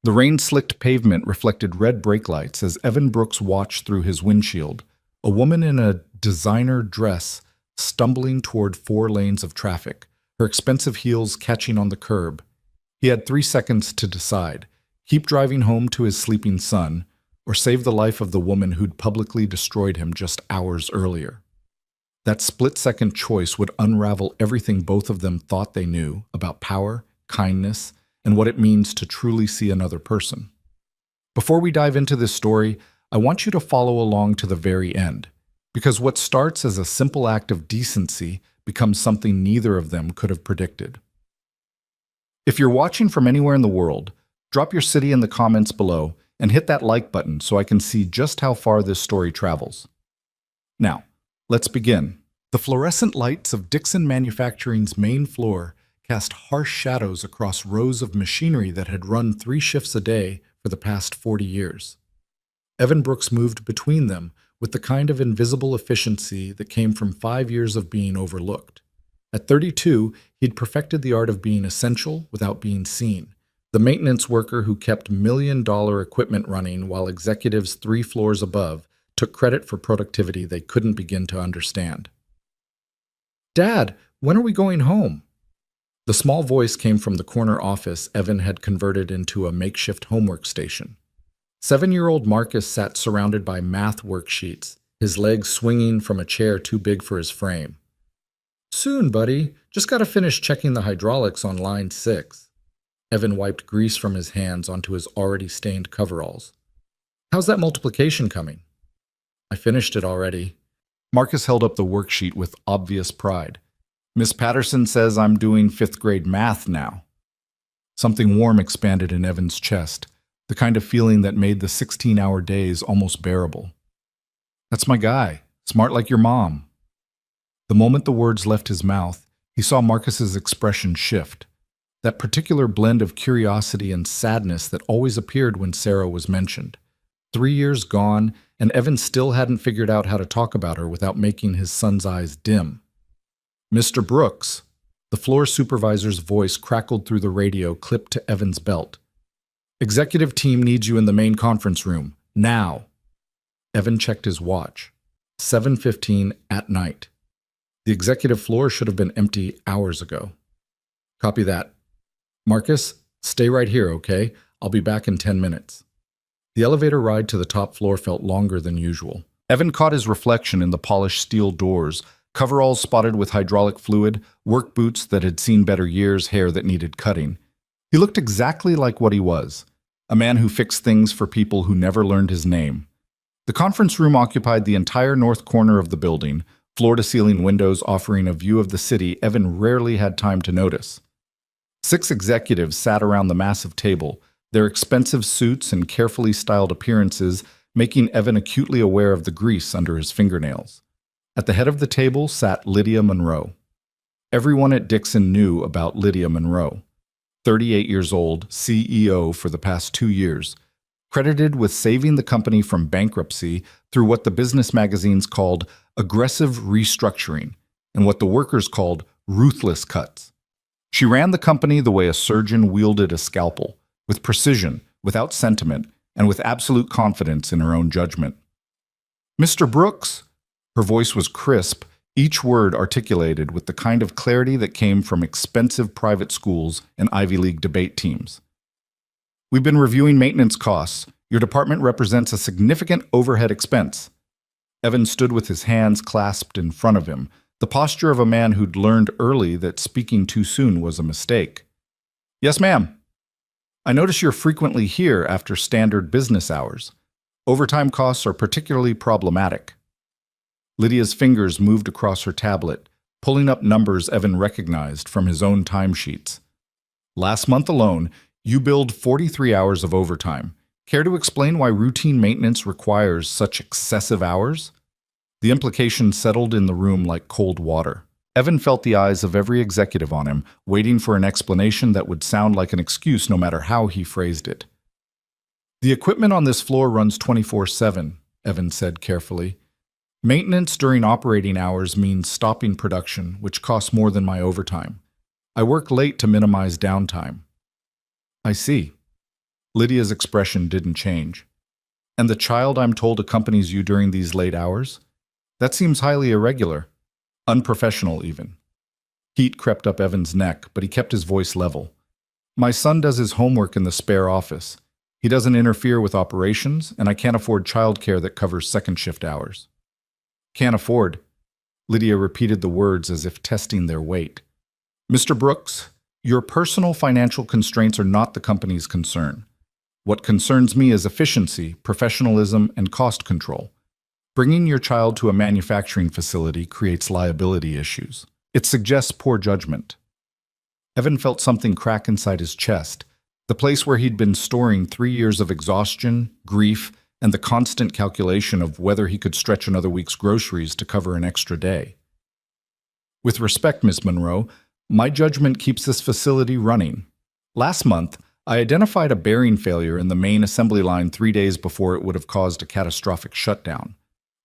The rain-slicked pavement reflected red brake lights as Evan Brooks watched through his windshield, a woman in a designer dress stumbling toward 4 lanes of traffic, her expensive heels catching on the curb. He had 3 seconds to decide: keep driving home to his sleeping son, or save the life of the woman who'd publicly destroyed him just hours earlier. That split-second choice would unravel everything both of them thought they knew about power, kindness, and what it means to truly see another person. Before we dive into this story, I want you to follow along to the very end, because what starts as a simple act of decency becomes something neither of them could have predicted. If you're watching from anywhere in the world, drop your city in the comments below and hit that like button so I can see just how far this story travels. Now, let's begin. The fluorescent lights of Dixon Manufacturing's main floor cast harsh shadows across rows of machinery that had run 3 shifts a day for the past 40 years. Evan Brooks moved between them with the kind of invisible efficiency that came from 5 years of being overlooked. At 32, he'd perfected the art of being essential without being seen, the maintenance worker who kept million-dollar equipment running while executives 3 floors above took credit for productivity they couldn't begin to understand. "Dad, when are we going home?" The small voice came from the corner office Evan had converted into a makeshift homework station. 7-year-old Marcus sat surrounded by math worksheets, his legs swinging from a chair too big for his frame. "Soon, buddy. Just gotta finish checking the hydraulics on line 6. Evan wiped grease from his hands onto his already stained coveralls. "How's that multiplication coming?" "I finished it already." Marcus held up the worksheet with obvious pride. "Miss Patterson says I'm doing 5th grade math now." Something warm expanded in Evan's chest, the kind of feeling that made the 16-hour days almost bearable. "That's my guy, smart like your mom." The moment the words left his mouth, he saw Marcus's expression shift, that particular blend of curiosity and sadness that always appeared when Sarah was mentioned. 3 years gone, and Evan still hadn't figured out how to talk about her without making his son's eyes dim. "Mr. Brooks," the floor supervisor's voice crackled through the radio clipped to Evan's belt. "Executive team needs you in the main conference room, now." Evan checked his watch. 7:15 at night. The executive floor should have been empty hours ago. "Copy that. Marcus, stay right here, okay? I'll be back in 10 minutes. The elevator ride to the top floor felt longer than usual. Evan caught his reflection in the polished steel doors, coveralls spotted with hydraulic fluid, work boots that had seen better years, hair that needed cutting. He looked exactly like what he was, a man who fixed things for people who never learned his name. The conference room occupied the entire north corner of the building, floor-to-ceiling windows offering a view of the city Evan rarely had time to notice. 6 executives sat around the massive table, their expensive suits and carefully styled appearances making Evan acutely aware of the grease under his fingernails. At the head of the table sat Lydia Monroe. Everyone at Dixon knew about Lydia Monroe. 38 years old, CEO for the past 2 years, credited with saving the company from bankruptcy through what the business magazines called aggressive restructuring and what the workers called ruthless cuts. She ran the company the way a surgeon wielded a scalpel, with precision, without sentiment, and with absolute confidence in her own judgment. "Mr. Brooks," her voice was crisp, each word articulated with the kind of clarity that came from expensive private schools and Ivy League debate teams. "We've been reviewing maintenance costs. Your department represents a significant overhead expense." Evan stood with his hands clasped in front of him, the posture of a man who'd learned early that speaking too soon was a mistake. "Yes, ma'am. I notice you're frequently here after standard business hours. Overtime costs are particularly problematic." Lydia's fingers moved across her tablet, pulling up numbers Evan recognized from his own timesheets. "Last month alone, you billed 43 hours of overtime. Care to explain why routine maintenance requires such excessive hours?" The implication settled in the room like cold water. Evan felt the eyes of every executive on him, waiting for an explanation that would sound like an excuse no matter how he phrased it. "The equipment on this floor runs 24/7, Evan said carefully. "Maintenance during operating hours means stopping production, which costs more than my overtime. I work late to minimize downtime." "I see." Lydia's expression didn't change. And the child I'm told accompanies you during these late hours? That seems highly irregular. Unprofessional, even. Heat crept up Evan's neck, but he kept his voice level. My son does his homework in the spare office. He doesn't interfere with operations, and I can't afford childcare that covers second shift hours. Can't afford. Lydia repeated the words as if testing their weight. Mr. Brooks, your personal financial constraints are not the company's concern. What concerns me is efficiency, professionalism, and cost control. Bringing your child to a manufacturing facility creates liability issues. It suggests poor judgment. Evan felt something crack inside his chest, the place where he'd been storing 3 years of exhaustion, grief, and the constant calculation of whether he could stretch another week's groceries to cover an extra day. With respect, Miss Monroe, my judgment keeps this facility running. Last month, I identified a bearing failure in the main assembly line 3 days before it would have caused a catastrophic shutdown.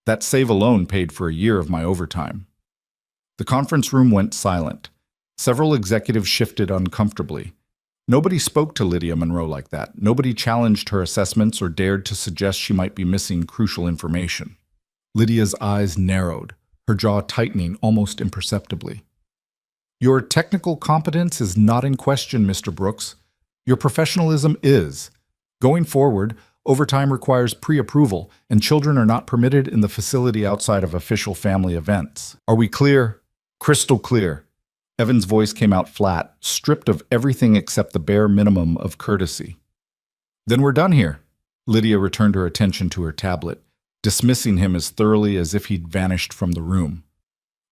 That save alone paid for a year of my overtime. The conference room went silent. Several executives shifted uncomfortably. Nobody spoke to Lydia Monroe like that. Nobody challenged her assessments or dared to suggest she might be missing crucial information. Lydia's eyes narrowed, her jaw tightening almost imperceptibly. Your technical competence is not in question, Mr. Brooks. Your professionalism is. Going forward, overtime requires pre-approval, and children are not permitted in the facility outside of official family events. Are we clear? Crystal clear. Evan's voice came out flat, stripped of everything except the bare minimum of courtesy. Then we're done here. Lydia returned her attention to her tablet, dismissing him as thoroughly as if he'd vanished from the room.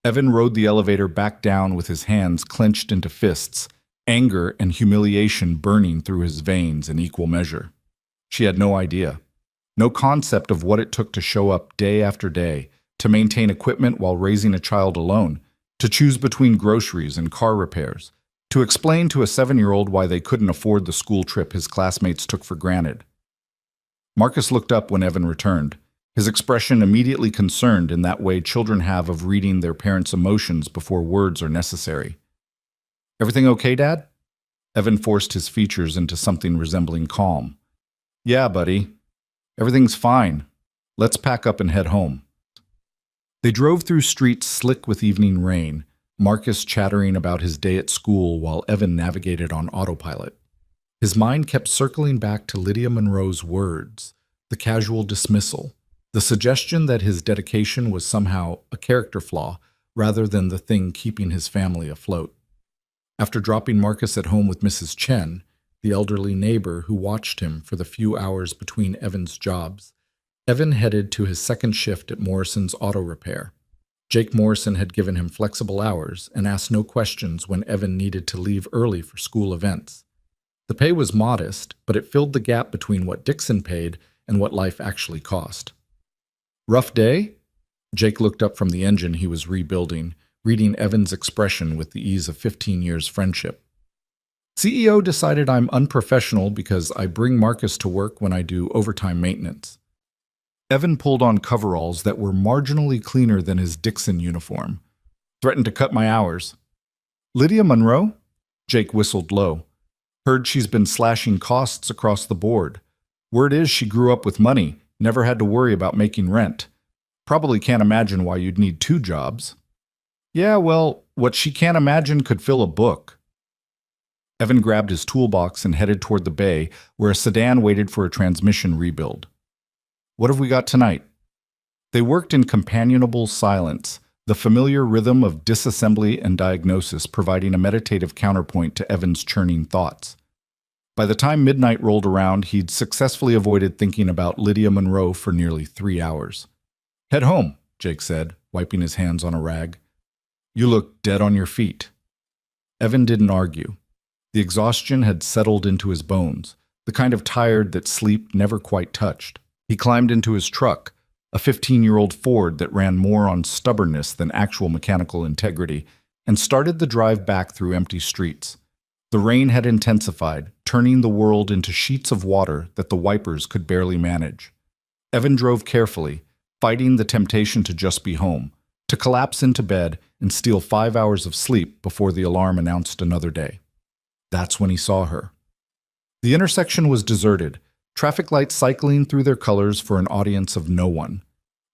Evan rode the elevator back down with his hands clenched into fists, anger and humiliation burning through his veins in equal measure. She had no idea, no concept of what it took to show up day after day, to maintain equipment while raising a child alone, to choose between groceries and car repairs, to explain to a 7-year-old why they couldn't afford the school trip his classmates took for granted. Marcus looked up when Evan returned, his expression immediately concerned in that way children have of reading their parents' emotions before words are necessary. Everything okay, Dad? Evan forced his features into something resembling calm. Yeah, buddy. Everything's fine. Let's pack up and head home. They drove through streets slick with evening rain, Marcus chattering about his day at school while Evan navigated on autopilot. His mind kept circling back to Lydia Monroe's words, the casual dismissal, the suggestion that his dedication was somehow a character flaw rather than the thing keeping his family afloat. After dropping Marcus at home with Mrs. Chen, the elderly neighbor who watched him for the few hours between Evan's jobs, Evan headed to his second shift at Morrison's Auto Repair. Jake Morrison had given him flexible hours and asked no questions when Evan needed to leave early for school events. The pay was modest, but it filled the gap between what Dixon paid and what life actually cost. Rough day? Jake looked up from the engine he was rebuilding, reading Evan's expression with the ease of 15 years' friendship. CEO decided I'm unprofessional because I bring Marcus to work when I do overtime maintenance. Evan pulled on coveralls that were marginally cleaner than his Dixon uniform. Threatened to cut my hours. Lydia Monroe? Jake whistled low. Heard she's been slashing costs across the board. Word is she grew up with money, never had to worry about making rent. Probably can't imagine why you'd need 2 jobs. Yeah, well, what she can't imagine could fill a book. Evan grabbed his toolbox and headed toward the bay, where a sedan waited for a transmission rebuild. What have we got tonight? They worked in companionable silence, the familiar rhythm of disassembly and diagnosis providing a meditative counterpoint to Evan's churning thoughts. By the time midnight rolled around, he'd successfully avoided thinking about Lydia Monroe for nearly 3 hours. Head home, Jake said, wiping his hands on a rag. You look dead on your feet. Evan didn't argue. The exhaustion had settled into his bones, the kind of tired that sleep never quite touched. He climbed into his truck, a 15-year-old Ford that ran more on stubbornness than actual mechanical integrity, and started the drive back through empty streets. The rain had intensified, turning the world into sheets of water that the wipers could barely manage. Evan drove carefully, fighting the temptation to just be home, to collapse into bed and steal 5 hours of sleep before the alarm announced another day. That's when he saw her. The intersection was deserted, traffic lights cycling through their colors for an audience of no one.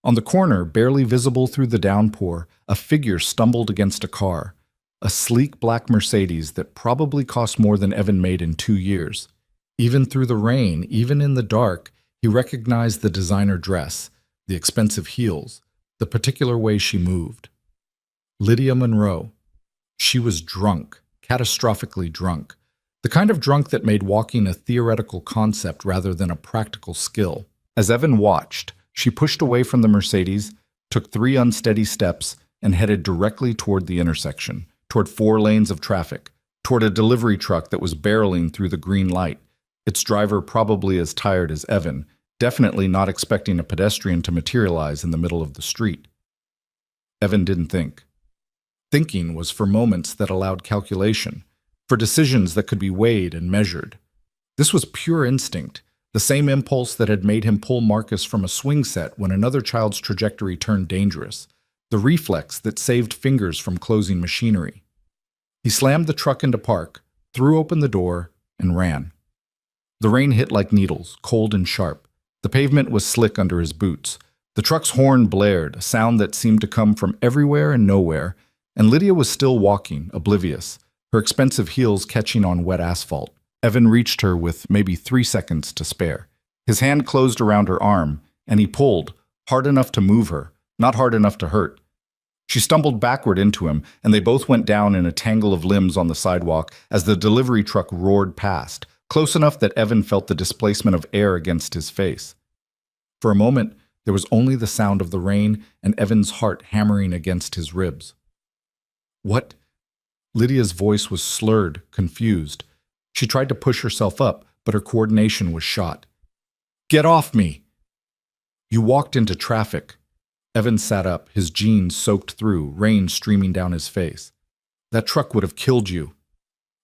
On the corner, barely visible through the downpour, a figure stumbled against a car, a sleek black Mercedes that probably cost more than Evan made in 2 years. Even through the rain, even in the dark, he recognized the designer dress, the expensive heels, the particular way she moved. Lydia Monroe. She was drunk, catastrophically drunk. The kind of drunk that made walking a theoretical concept rather than a practical skill. As Evan watched, she pushed away from the Mercedes, took 3 unsteady steps, and headed directly toward the intersection, toward 4 lanes of traffic, toward a delivery truck that was barreling through the green light, its driver probably as tired as Evan, definitely not expecting a pedestrian to materialize in the middle of the street. Evan didn't think. Thinking was for moments that allowed calculation, for decisions that could be weighed and measured. This was pure instinct, the same impulse that had made him pull Marcus from a swing set when another child's trajectory turned dangerous, the reflex that saved fingers from closing machinery. He slammed the truck into park, threw open the door, and ran. The rain hit like needles, cold and sharp. The pavement was slick under his boots. The truck's horn blared, a sound that seemed to come from everywhere and nowhere, and Lydia was still walking, oblivious, her expensive heels catching on wet asphalt. Evan reached her with maybe 3 seconds to spare. His hand closed around her arm, and he pulled, hard enough to move her, not hard enough to hurt. She stumbled backward into him, and they both went down in a tangle of limbs on the sidewalk as the delivery truck roared past, close enough that Evan felt the displacement of air against his face. For a moment, there was only the sound of the rain and Evan's heart hammering against his ribs. What? Lydia's voice was slurred, confused. She tried to push herself up, but her coordination was shot. Get off me! You walked into traffic. Evan sat up, his jeans soaked through, rain streaming down his face. That truck would have killed you.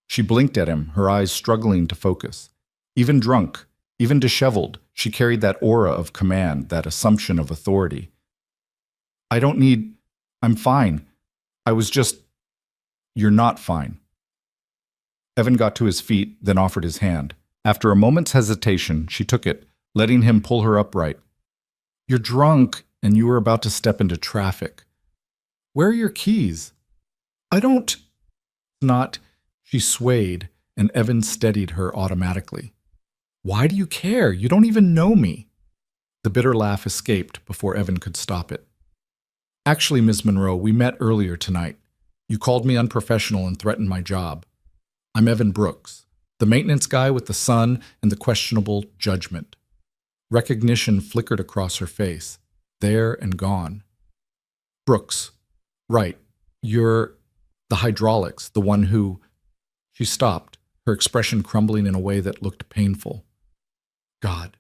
She blinked at him, her eyes struggling to focus. Even drunk, even disheveled, she carried that aura of command, that assumption of authority. I'm fine. I was just... You're not fine. Evan got to his feet, then offered his hand. After a moment's hesitation, she took it, letting him pull her upright. You're drunk, and you were about to step into traffic. Where are your keys? I don't... Not... She swayed, and Evan steadied her automatically. Why do you care? You don't even know me. The bitter laugh escaped before Evan could stop it. Actually, Ms. Monroe, we met earlier tonight. You called me unprofessional and threatened my job. I'm Evan Brooks, the maintenance guy with the son and the questionable judgment. Recognition flickered across her face, there and gone. Brooks. Right. You're the hydraulics, the one who... She stopped, her expression crumbling in a way that looked painful. God,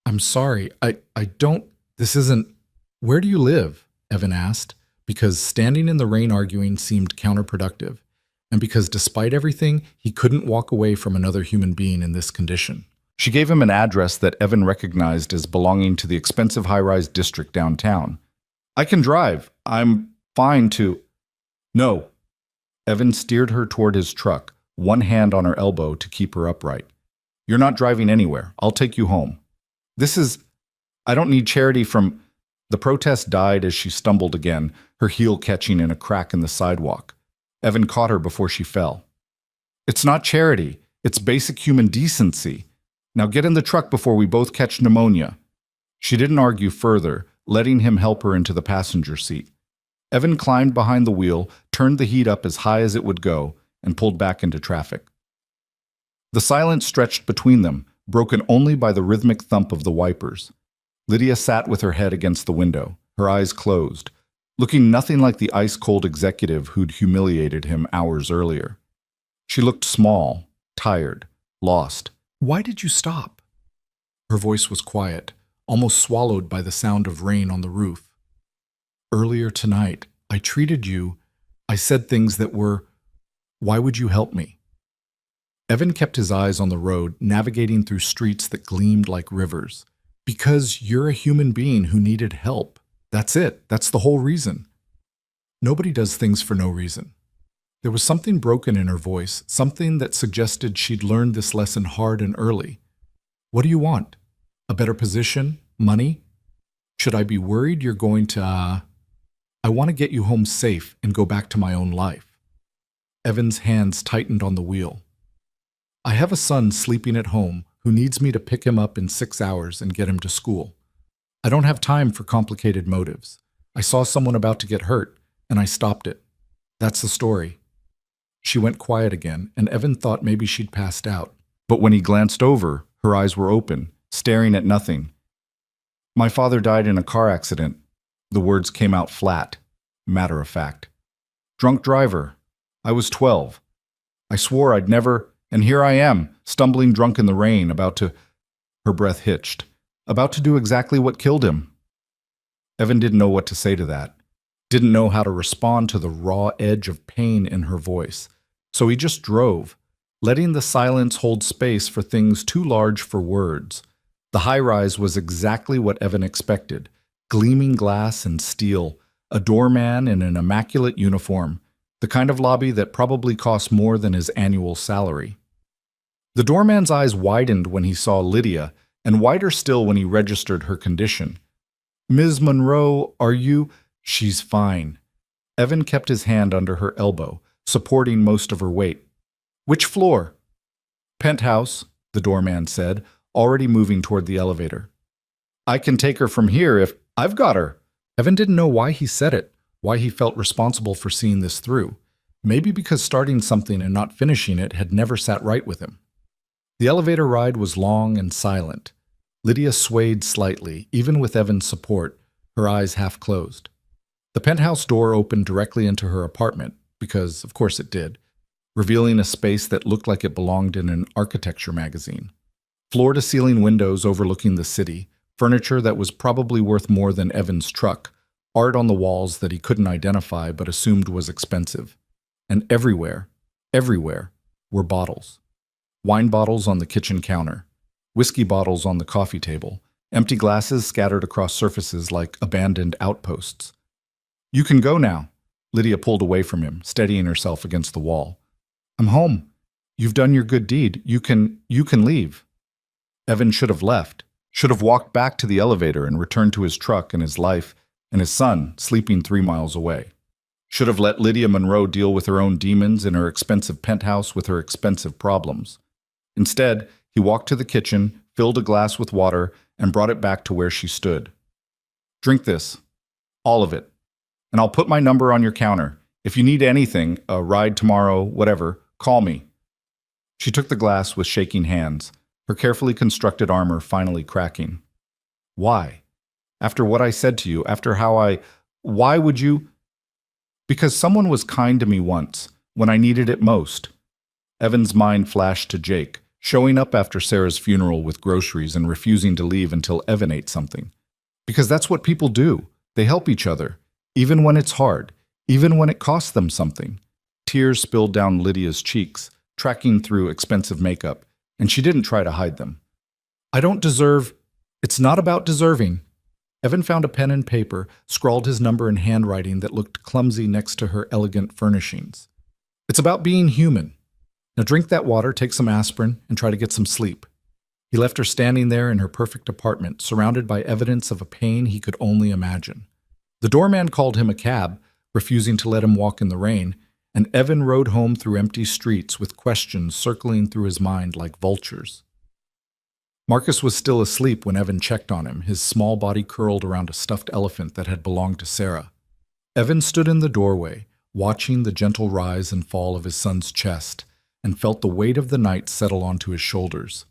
I'm sorry. I don't... This isn't... Where do you live? Evan asked, because standing in the rain arguing seemed counterproductive, and because despite everything, he couldn't walk away from another human being in this condition. She gave him an address that Evan recognized as belonging to the expensive high-rise district downtown. I can drive. I'm fine to... No. Evan steered her toward his truck, one hand on her elbow to keep her upright. You're not driving anywhere. I'll take you home. I don't need charity from... The protest died as she stumbled again, her heel catching in a crack in the sidewalk. Evan caught her before she fell. It's not charity. It's basic human decency. Now get in the truck before we both catch pneumonia. She didn't argue further, letting him help her into the passenger seat. Evan climbed behind the wheel, turned the heat up as high as it would go, and pulled back into traffic. The silence stretched between them, broken only by the rhythmic thump of the wipers. Lydia sat with her head against the window, her eyes closed, looking nothing like the ice-cold executive who'd humiliated him hours earlier. She looked small, tired, lost. Why did you stop? Her voice was quiet, almost swallowed by the sound of rain on the roof. Earlier tonight, I treated you. I said things that were... Why would you help me? Evan kept his eyes on the road, navigating through streets that gleamed like rivers. Because you're a human being who needed help. That's it. That's the whole reason. Nobody does things for no reason. There was something broken in her voice, something that suggested she'd learned this lesson hard and early. What do you want? A better position? Money? Should I be worried you're going to, I want to get you home safe and go back to my own life. Evan's hands tightened on the wheel. I have a son sleeping at home who needs me to pick him up in 6 hours and get him to school. I don't have time for complicated motives. I saw someone about to get hurt, and I stopped it. That's the story. She went quiet again, and Evan thought maybe she'd passed out. But when he glanced over, her eyes were open, staring at nothing. My father died in a car accident. The words came out flat, matter of fact. Drunk driver. I was 12. I swore I'd never, and here I am, stumbling drunk in the rain, about to... Her breath hitched. About to do exactly what killed him. Evan didn't know what to say to that. Didn't know how to respond to the raw edge of pain in her voice. So he just drove, letting the silence hold space for things too large for words. The high-rise was exactly what Evan expected. Gleaming glass and steel, a doorman in an immaculate uniform, the kind of lobby that probably cost more than his annual salary. The doorman's eyes widened when he saw Lydia, and wider still when he registered her condition. Ms. Monroe, are you... She's fine. Evan kept his hand under her elbow, supporting most of her weight. Which floor? Penthouse, the doorman said, already moving toward the elevator. I can take her from here if... I've got her. Evan didn't know why he said it, why he felt responsible for seeing this through. Maybe because starting something and not finishing it had never sat right with him. The elevator ride was long and silent. Lydia swayed slightly, even with Evan's support, her eyes half closed. The penthouse door opened directly into her apartment, because of course it did, revealing a space that looked like it belonged in an architecture magazine. Floor-to-ceiling windows overlooking the city, furniture that was probably worth more than Evan's truck, art on the walls that he couldn't identify but assumed was expensive. And everywhere, were bottles. Wine bottles on the kitchen counter, whiskey bottles on the coffee table, empty glasses scattered across surfaces like abandoned outposts. You can go now. Lydia pulled away from him, steadying herself against the wall. I'm home. You've done your good deed. You can leave. Evan should have left, should have walked back to the elevator and returned to his truck and his life and his son sleeping 3 miles away. Should have let Lydia Monroe deal with her own demons in her expensive penthouse with her expensive problems. Instead, he walked to the kitchen, filled a glass with water, and brought it back to where she stood. Drink this. All of it. And I'll put my number on your counter. If you need anything, a ride tomorrow, whatever, call me. She took the glass with shaking hands, her carefully constructed armor finally cracking. Why? After what I said to you, after why would you? Because someone was kind to me once, when I needed it most. Evan's mind flashed to Jake, showing up after Sarah's funeral with groceries and refusing to leave until Evan ate something. Because that's what people do. They help each other. Even when it's hard, even when it costs them something. Tears spilled down Lydia's cheeks, tracking through expensive makeup, and she didn't try to hide them. I don't deserve... It's not about deserving. Evan found a pen and paper, scrawled his number in handwriting that looked clumsy next to her elegant furnishings. It's about being human. Now drink that water, take some aspirin, and try to get some sleep. He left her standing there in her perfect apartment, surrounded by evidence of a pain he could only imagine. The doorman called him a cab, refusing to let him walk in the rain, and Evan rode home through empty streets with questions circling through his mind like vultures. Marcus was still asleep when Evan checked on him, his small body curled around a stuffed elephant that had belonged to Sarah. Evan stood in the doorway, watching the gentle rise and fall of his son's chest, and felt the weight of the night settle onto his shoulders.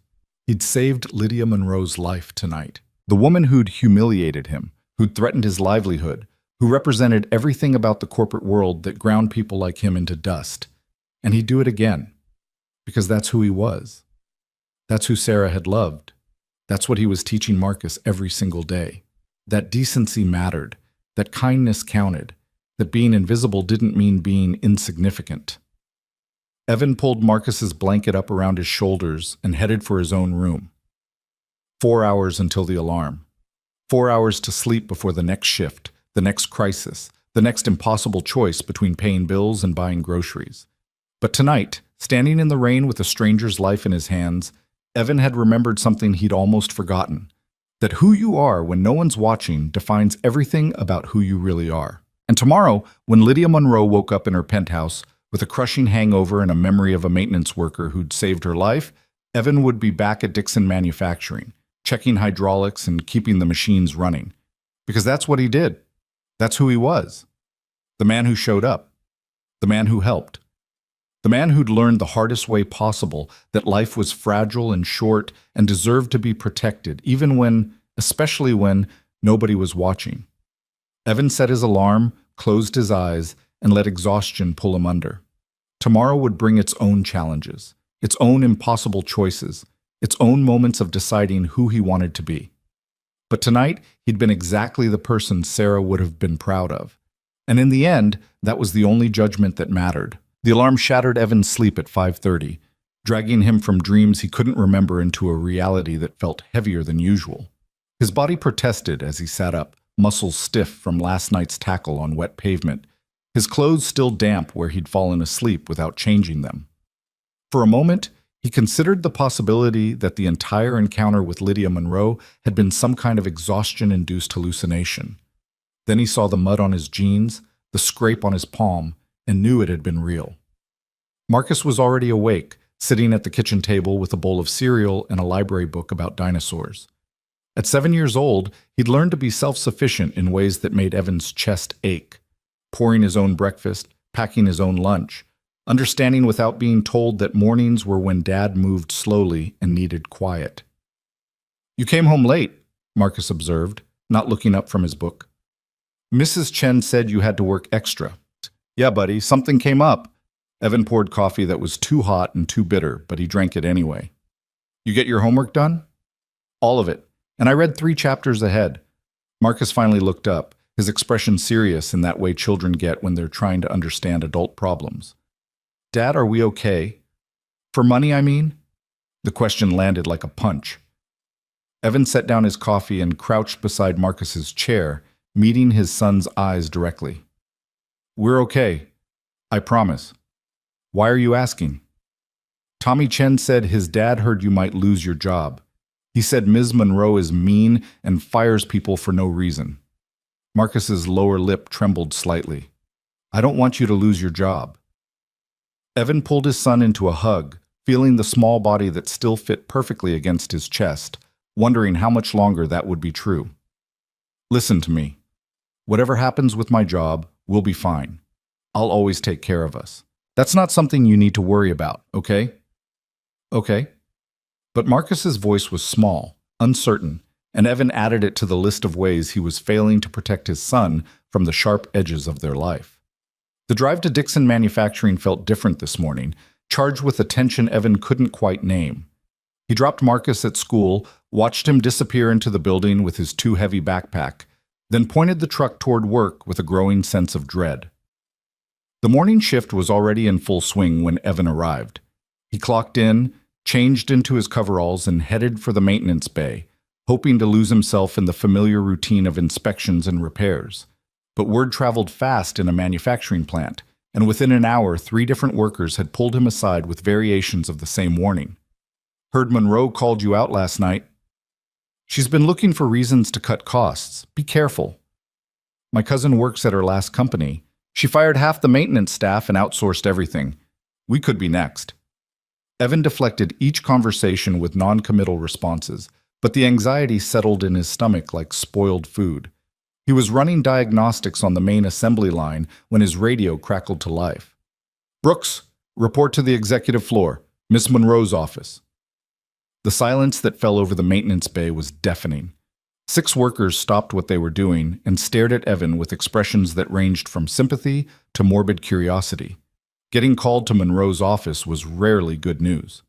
He'd saved Lydia Monroe's life tonight, the woman who'd humiliated him, who'd threatened his livelihood, who represented everything about the corporate world that ground people like him into dust. And he'd do it again, because that's who he was. That's who Sarah had loved. That's what he was teaching Marcus every single day. That decency mattered, that kindness counted, that being invisible didn't mean being insignificant. Evan pulled Marcus's blanket up around his shoulders and headed for his own room. 4 hours until the alarm. 4 hours to sleep before the next shift, the next crisis, the next impossible choice between paying bills and buying groceries. But tonight, standing in the rain with a stranger's life in his hands, Evan had remembered something he'd almost forgotten: that who you are when no one's watching defines everything about who you really are. And tomorrow, when Lydia Monroe woke up in her penthouse with a crushing hangover and a memory of a maintenance worker who'd saved her life, Evan would be back at Dixon Manufacturing, checking hydraulics and keeping the machines running. Because that's what he did. That's who he was. The man who showed up. The man who helped. The man who'd learned the hardest way possible that life was fragile and short and deserved to be protected, even when, especially when, nobody was watching. Evan set his alarm, closed his eyes, and let exhaustion pull him under. Tomorrow would bring its own challenges, its own impossible choices, its own moments of deciding who he wanted to be. But tonight, he'd been exactly the person Sarah would have been proud of. And in the end, that was the only judgment that mattered. The alarm shattered Evan's sleep at 5:30, dragging him from dreams he couldn't remember into a reality that felt heavier than usual. His body protested as he sat up, muscles stiff from last night's tackle on wet pavement, his clothes still damp where he'd fallen asleep without changing them. For a moment, he considered the possibility that the entire encounter with Lydia Monroe had been some kind of exhaustion-induced hallucination. Then he saw the mud on his jeans, the scrape on his palm, and knew it had been real. Marcus was already awake, sitting at the kitchen table with a bowl of cereal and a library book about dinosaurs. At 7 years old, he'd learned to be self-sufficient in ways that made Evan's chest ache, pouring his own breakfast, packing his own lunch, understanding without being told that mornings were when Dad moved slowly and needed quiet. "You came home late," Marcus observed, not looking up from his book. "Mrs. Chen said you had to work extra." "Yeah, buddy, something came up." Evan poured coffee that was too hot and too bitter, but he drank it anyway. "You get your homework done?" "All of it, and I read 3 chapters ahead." Marcus finally looked up, his expression serious in that way children get when they're trying to understand adult problems. "Dad, are we okay? For money, I mean?" The question landed like a punch. Evan set down his coffee and crouched beside Marcus's chair, meeting his son's eyes directly. "We're okay. I promise. Why are you asking?" "Tommy Chen said his dad heard you might lose your job. He said Ms. Monroe is mean and fires people for no reason." Marcus's lower lip trembled slightly. "I don't want you to lose your job." Evan pulled his son into a hug, feeling the small body that still fit perfectly against his chest, wondering how much longer that would be true. "Listen to me. Whatever happens with my job, we'll be fine. I'll always take care of us. That's not something you need to worry about, okay?" "Okay." But Marcus's voice was small, uncertain, and Evan added it to the list of ways he was failing to protect his son from the sharp edges of their life. The drive to Dixon Manufacturing felt different this morning, charged with a tension Evan couldn't quite name. He dropped Marcus at school, watched him disappear into the building with his too heavy backpack, then pointed the truck toward work with a growing sense of dread. The morning shift was already in full swing when Evan arrived. He clocked in, changed into his coveralls, and headed for the maintenance bay, hoping to lose himself in the familiar routine of inspections and repairs. But word traveled fast in a manufacturing plant, and within an hour 3 different workers had pulled him aside with variations of the same warning. "Heard Monroe called you out last night. She's been looking for reasons to cut costs. Be careful. My cousin works at her last company. She fired half the maintenance staff and outsourced everything. We could be next." Evan deflected each conversation with non-committal responses, but the anxiety settled in his stomach like spoiled food. He was running diagnostics on the main assembly line when his radio crackled to life. "Brooks, report to the executive floor. Miss Monroe's office." The silence that fell over the maintenance bay was deafening. 6 workers stopped what they were doing and stared at Evan with expressions that ranged from sympathy to morbid curiosity. Getting called to Monroe's office was rarely good news.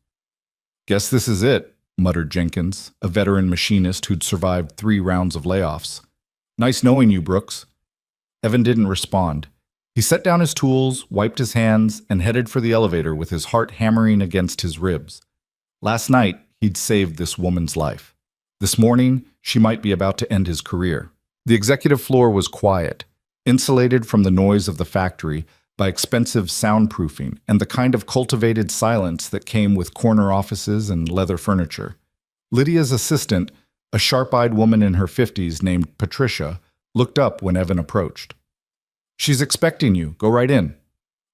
"Guess this is it," muttered Jenkins, a veteran machinist who'd survived 3 rounds of layoffs. "Nice knowing you, Brooks." Evan didn't respond. He set down his tools, wiped his hands, and headed for the elevator with his heart hammering against his ribs. Last night, he'd saved this woman's life. This morning, she might be about to end his career. The executive floor was quiet. insulated from the noise of the factory by expensive soundproofing and the kind of cultivated silence that came with corner offices and leather furniture. Lydia's assistant, a sharp-eyed woman in her 50s named Patricia, looked up when Evan approached. "She's expecting you. Go right in."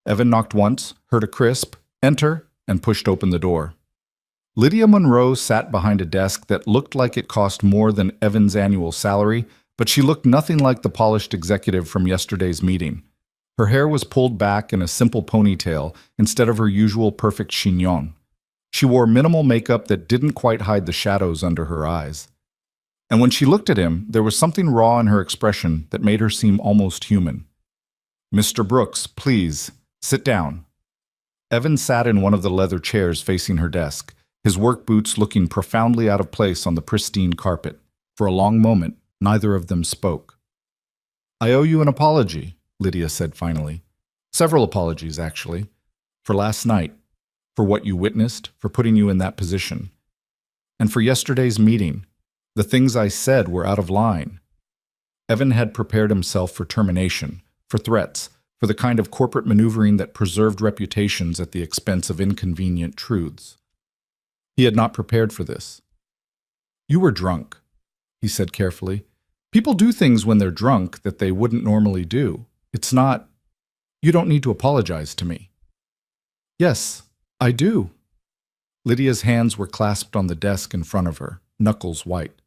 Evan knocked once, heard a crisp, "Enter," and pushed open the door. Lydia Monroe sat behind a desk that looked like it cost more than Evan's annual salary, but she looked nothing like the polished executive from yesterday's meeting. Her hair was pulled back in a simple ponytail instead of her usual perfect chignon. She wore minimal makeup that didn't quite hide the shadows under her eyes. And when she looked at him, there was something raw in her expression that made her seem almost human. "Mr. Brooks, please, sit down." Evan sat in one of the leather chairs facing her desk, his work boots looking profoundly out of place on the pristine carpet. For a long moment, neither of them spoke. "I owe you an apology," Lydia said finally. "Several apologies, actually. For last night, for what you witnessed, for putting you in that position. And for yesterday's meeting. The things I said were out of line." Evan had prepared himself for termination, for threats, for the kind of corporate maneuvering that preserved reputations at the expense of inconvenient truths. He had not prepared for this. "You were drunk," he said carefully. "People do things when they're drunk that they wouldn't normally do. It's not... You don't need to apologize to me." "Yes, I do." Lydia's hands were clasped on the desk in front of her, knuckles white.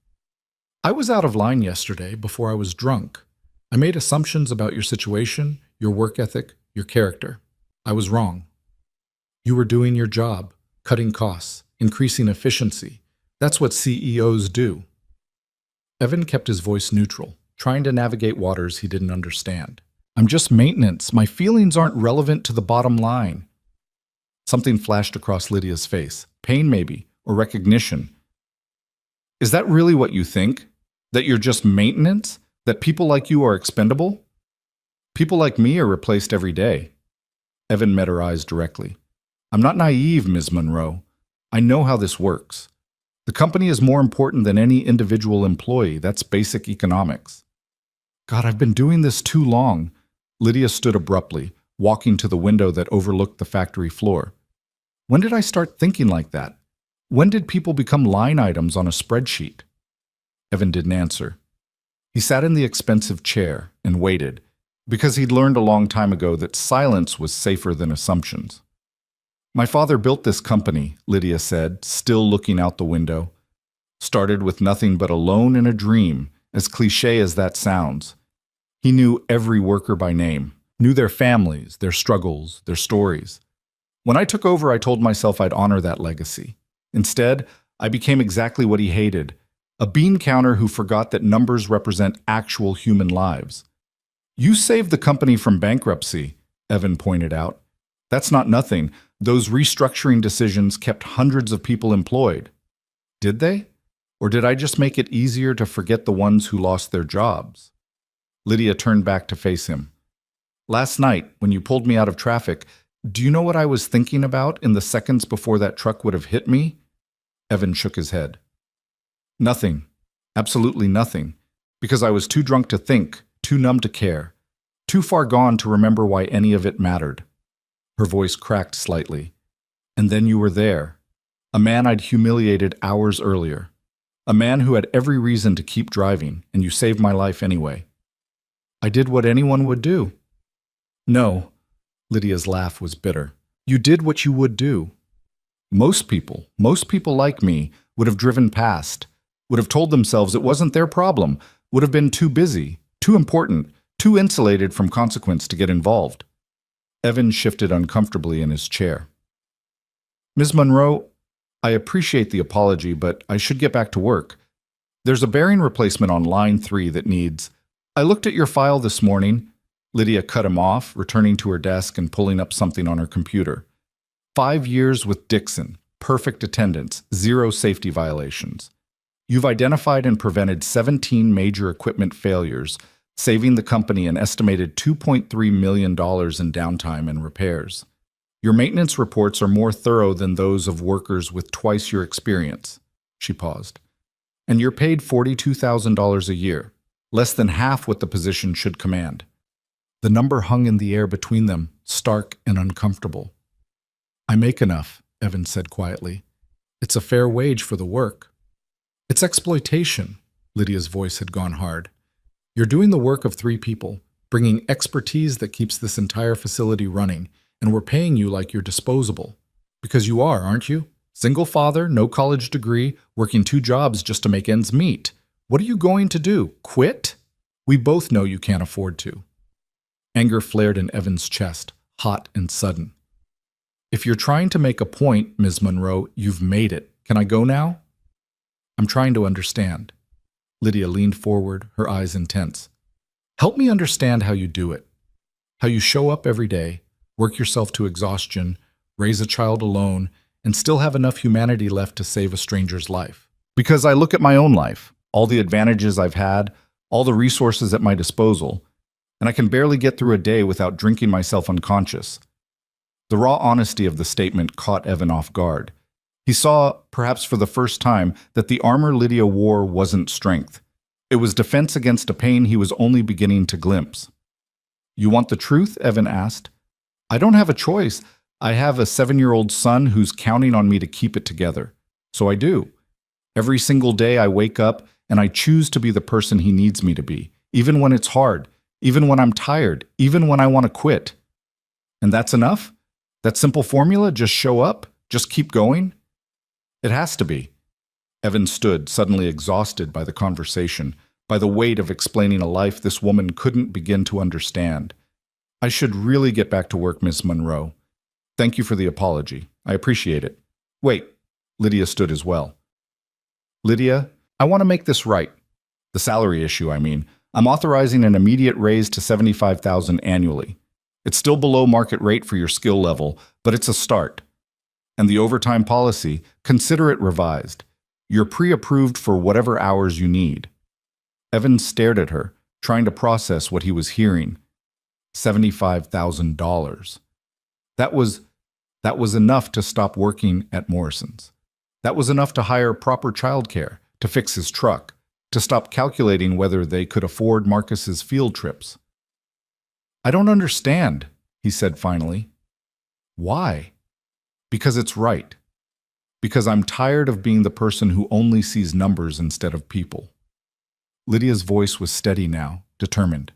"I was out of line yesterday before I was drunk. I made assumptions about your situation, your work ethic, your character. I was wrong. You were doing your job, cutting costs, increasing efficiency. That's what CEOs do." Evan kept his voice neutral, trying to navigate waters he didn't understand. "I'm just maintenance. My feelings aren't relevant to the bottom line." Something flashed across Lydia's face. Pain, maybe, or recognition. "Is that really what you think? That you're just maintenance? That people like you are expendable?" "People like me are replaced every day." Evan met her eyes directly. "I'm not naive, Ms. Monroe. I know how this works. The company is more important than any individual employee. That's basic economics." "God, I've been doing this too long." Lydia stood abruptly, walking to the window that overlooked the factory floor. "When did I start thinking like that? When did people become line items on a spreadsheet?" Evan didn't answer. He sat in the expensive chair and waited, because he'd learned a long time ago that silence was safer than assumptions. "My father built this company," Lydia said, still looking out the window. "Started with nothing but a loan and a dream, as cliché as that sounds. He knew every worker by name, knew their families, their struggles, their stories. When I took over, I told myself I'd honor that legacy. Instead, I became exactly what he hated, a bean counter who forgot that numbers represent actual human lives." "You saved the company from bankruptcy," Evan pointed out. "That's not nothing. Those restructuring decisions kept hundreds of people employed." "Did they? Or did I just make it easier to forget the ones who lost their jobs?" Lydia turned back to face him. "Last night, when you pulled me out of traffic, do you know what I was thinking about in the seconds before that truck would have hit me?" Evan shook his head. "Nothing. Absolutely nothing. Because I was too drunk to think, too numb to care, too far gone to remember why any of it mattered." Her voice cracked slightly. "And then you were there. A man I'd humiliated hours earlier. A man who had every reason to keep driving, and you saved my life anyway." "I did what anyone would do." "No." Lydia's laugh was bitter. "You did what you would do. Most people like me, would have driven past, would have told themselves it wasn't their problem, would have been too busy, too important, too insulated from consequence to get involved." Evan shifted uncomfortably in his chair. "Ms. Monroe, I appreciate the apology, but I should get back to work. There's a bearing replacement on line 3 that needs... I looked at your file this morning." Lydia cut him off, returning to her desk and pulling up something on her computer. 5 years with Dixon, perfect attendance, 0 safety violations. You've identified and prevented 17 major equipment failures, saving the company an estimated $2.3 million in downtime and repairs. Your maintenance reports are more thorough than those of workers with twice your experience." She paused. "And you're paid $42,000 a year, less than half what the position should command. The number hung in the air between them, stark and uncomfortable. I make enough, Evan said quietly. It's a fair wage for the work. It's exploitation. Lydia's voice had gone hard. You're doing the work of 3 people, bringing expertise that keeps this entire facility running, and we're paying you like you're disposable. Because you are, aren't you? Single father, no college degree, working 2 jobs just to make ends meet. What are you going to do? Quit? We both know you can't afford to. Anger flared in Evan's chest, hot and sudden. If you're trying to make a point, Ms. Monroe, you've made it. Can I go now? I'm trying to understand. Lydia leaned forward, her eyes intense. Help me understand how you do it. How you show up every day, work yourself to exhaustion, raise a child alone, and still have enough humanity left to save a stranger's life. Because I look at my own life, all the advantages I've had, all the resources at my disposal, and I can barely get through a day without drinking myself unconscious. The raw honesty of the statement caught Evan off guard. He saw, perhaps for the first time, that the armor Lydia wore wasn't strength. It was defense against a pain he was only beginning to glimpse. You want the truth? Evan asked. I don't have a choice. I have a 7-year-old son who's counting on me to keep it together. So I do. Every single day I wake up and I choose to be the person he needs me to be, even when it's hard, even when I'm tired, even when I want to quit. And that's enough? That simple formula, just show up, just keep going? It has to be. Evan stood, suddenly exhausted by the conversation, by the weight of explaining a life this woman couldn't begin to understand. I should really get back to work, Miss Monroe. Thank you for the apology. I appreciate it. Wait, Lydia stood as well. Lydia, I want to make this right. The salary issue, I mean. I'm authorizing an immediate raise to $75,000 annually. It's still below market rate for your skill level, but it's a start. And the overtime policy, consider it revised. You're pre-approved for whatever hours you need. Evan stared at her, trying to process what he was hearing. $75,000. That was enough to stop working at Morrison's. That was enough to hire proper childcare, to fix his truck, to stop calculating whether they could afford Marcus's field trips. I don't understand, he said finally. Why? Because it's right. Because I'm tired of being the person who only sees numbers instead of people. Lydia's voice was steady now, determined.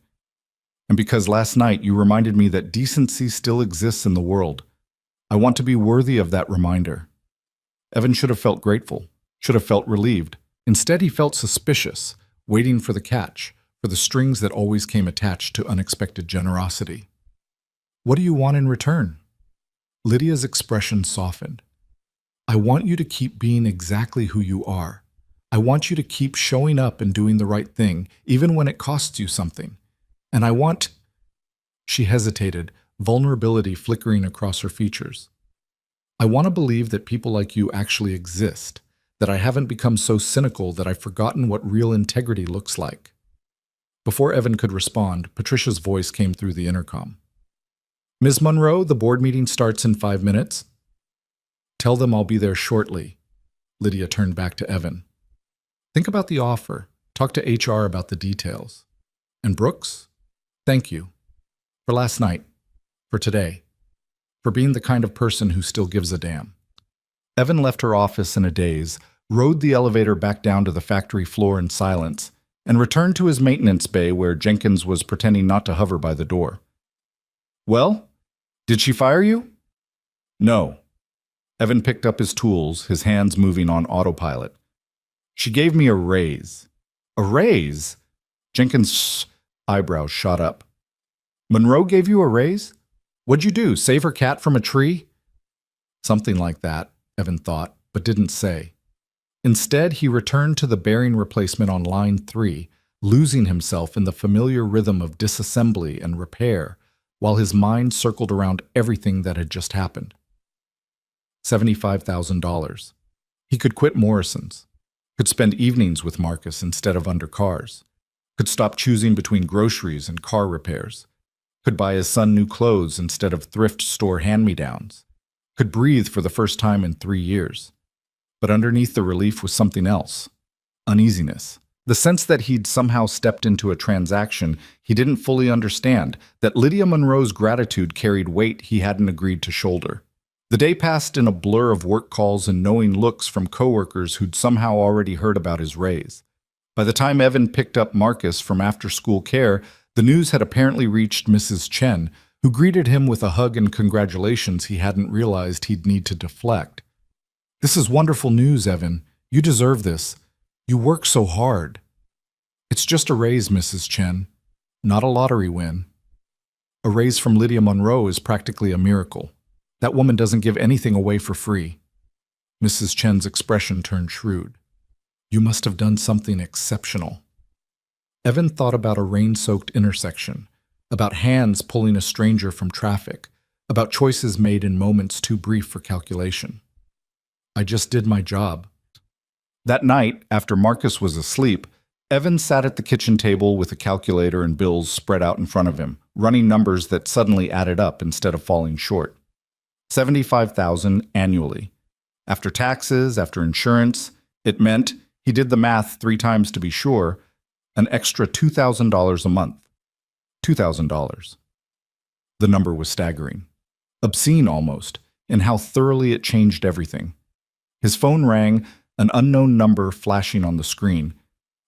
And because last night you reminded me that decency still exists in the world. I want to be worthy of that reminder. Evan should have felt grateful, should have felt relieved. Instead, he felt suspicious, waiting for the catch, for the strings that always came attached to unexpected generosity. What do you want in return? Lydia's expression softened. I want you to keep being exactly who you are. I want you to keep showing up and doing the right thing, even when it costs you something. And I want... She hesitated, vulnerability flickering across her features. I want to believe that people like you actually exist, that I haven't become so cynical that I've forgotten what real integrity looks like. Before Evan could respond, Patricia's voice came through the intercom. Ms. Monroe, the board meeting starts in 5 minutes. Tell them I'll be there shortly. Lydia turned back to Evan. Think about the offer. Talk to HR about the details. And Brooks, thank you. For last night. For today. For being the kind of person who still gives a damn. Evan left her office in a daze, rode the elevator back down to the factory floor in silence, and returned to his maintenance bay where Jenkins was pretending not to hover by the door. Well, did she fire you? No. Evan picked up his tools, his hands moving on autopilot. She gave me a raise. A raise? Jenkins' eyebrows shot up. Monroe gave you a raise? What'd you do, save her cat from a tree? Something like that, Evan thought, but didn't say. Instead, he returned to the bearing replacement on line 3, losing himself in the familiar rhythm of disassembly and repair, while his mind circled around everything that had just happened. $75,000. He could quit Morrison's, could spend evenings with Marcus instead of under cars, could stop choosing between groceries and car repairs, could buy his son new clothes instead of thrift store hand-me-downs, could breathe for the first time in 3 years. But underneath the relief was something else. Uneasiness. The sense that he'd somehow stepped into a transaction he didn't fully understand, that Lydia Monroe's gratitude carried weight he hadn't agreed to shoulder. The day passed in a blur of work calls and knowing looks from coworkers who'd somehow already heard about his raise. By the time Evan picked up Marcus from after-school care, the news had apparently reached Mrs. Chen, who greeted him with a hug and congratulations he hadn't realized he'd need to deflect. "This is wonderful news, Evan. You deserve this. You work so hard." "It's just a raise, Mrs. Chen. Not a lottery win." A raise from Lydia Monroe is practically a miracle. That woman doesn't give anything away for free. Mrs. Chen's expression turned shrewd. "You must have done something exceptional." Evan thought about a rain-soaked intersection, about hands pulling a stranger from traffic, about choices made in moments too brief for calculation. "I just did my job." That night, after Marcus was asleep, Evan sat at the kitchen table with a calculator and bills spread out in front of him, running numbers that suddenly added up instead of falling short. $75,000 annually. After taxes, after insurance, it meant, he did the math 3 times to be sure, an extra $2,000 a month. $2,000. The number was staggering. Obscene almost, in how thoroughly it changed everything. His phone rang, an unknown number flashing on the screen.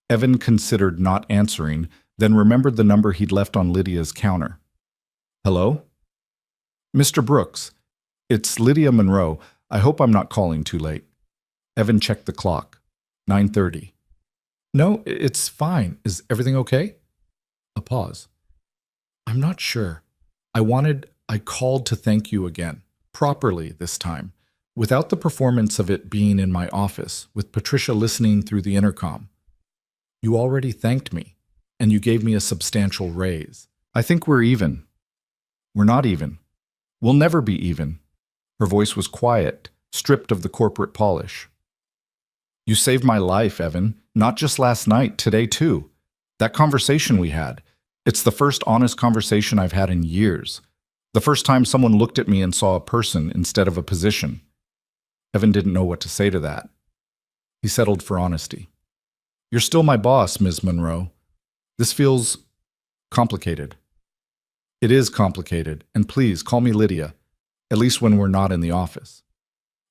Evan considered not answering, then remembered the number he'd left on Lydia's counter. "Hello?" "Mr. Brooks, it's Lydia Monroe. I hope I'm not calling too late." Evan checked the clock. 9:30. "No, it's fine. Is everything okay?" A pause. "I'm not sure. I called to thank you again. Properly this time. Without the performance of it being in my office, with Patricia listening through the intercom. You already thanked me, and you gave me a substantial raise. I think we're even." "We're not even. We'll never be even." Her voice was quiet, stripped of the corporate polish. "You saved my life, Evan. Not just last night, today too. That conversation we had. It's the first honest conversation I've had in years. The first time someone looked at me and saw a person instead of a position." Evan didn't know what to say to that. He settled for honesty. "You're still my boss, Ms. Monroe. This feels complicated." "It is complicated, and please call me Lydia, at least when we're not in the office."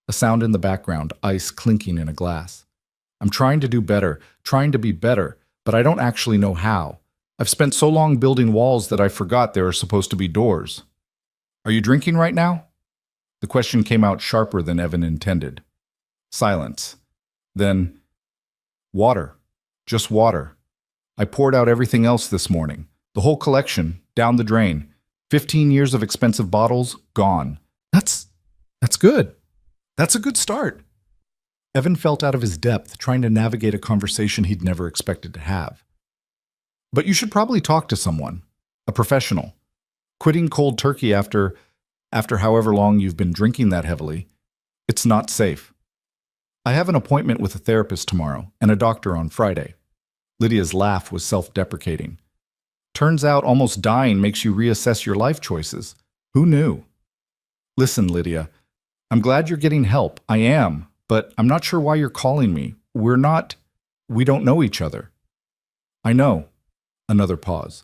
A sound in the background, ice clinking in a glass. "I'm trying to do better, trying to be better, but I don't actually know how. I've spent so long building walls that I forgot there are supposed to be doors." "Are you drinking right now?" The question came out sharper than Evan intended. Silence. Then, "Water. Just water. I poured out everything else this morning. The whole collection, down the drain. 15 years of expensive bottles, gone." That's good. That's a good start." Evan felt out of his depth, trying to navigate a conversation he'd never expected to have. "But you should probably talk to someone. A professional. Quitting cold turkey after however long you've been drinking that heavily, it's not safe. I have an appointment with a therapist tomorrow and a doctor on Friday." Lydia's laugh was self-deprecating. "Turns out almost dying makes you reassess your life choices. Who knew?" "Listen, Lydia, I'm glad you're getting help. I am, but I'm not sure why you're calling me. We don't know each other." "I know." Another pause.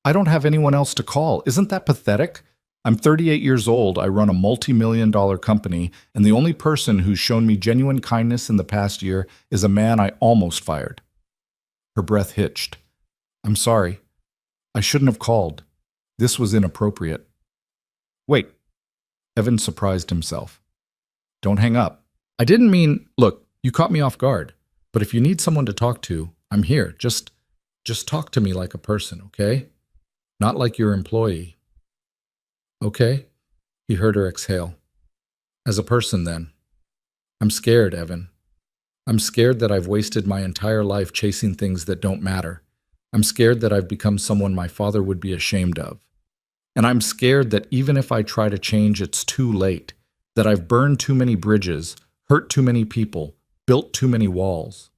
"I don't have anyone else to call. Isn't that pathetic? I'm 38 years old, I run a multi-million-dollar company, and the only person who's shown me genuine kindness in the past year is a man I almost fired." Her breath hitched. "I'm sorry. I shouldn't have called. This was inappropriate." "Wait." Evan surprised himself. "Don't hang up. I didn't mean, look, you caught me off guard, but if you need someone to talk to, I'm here. Just talk to me like a person, okay? Not like your employee." "Okay," he heard her exhale. "As a person, then." "I'm scared, Evan. I'm scared that I've wasted my entire life chasing things that don't matter. I'm scared that I've become someone my father would be ashamed of. And I'm scared that even if I try to change, it's too late, that I've burned too many bridges, hurt too many people, built too many walls."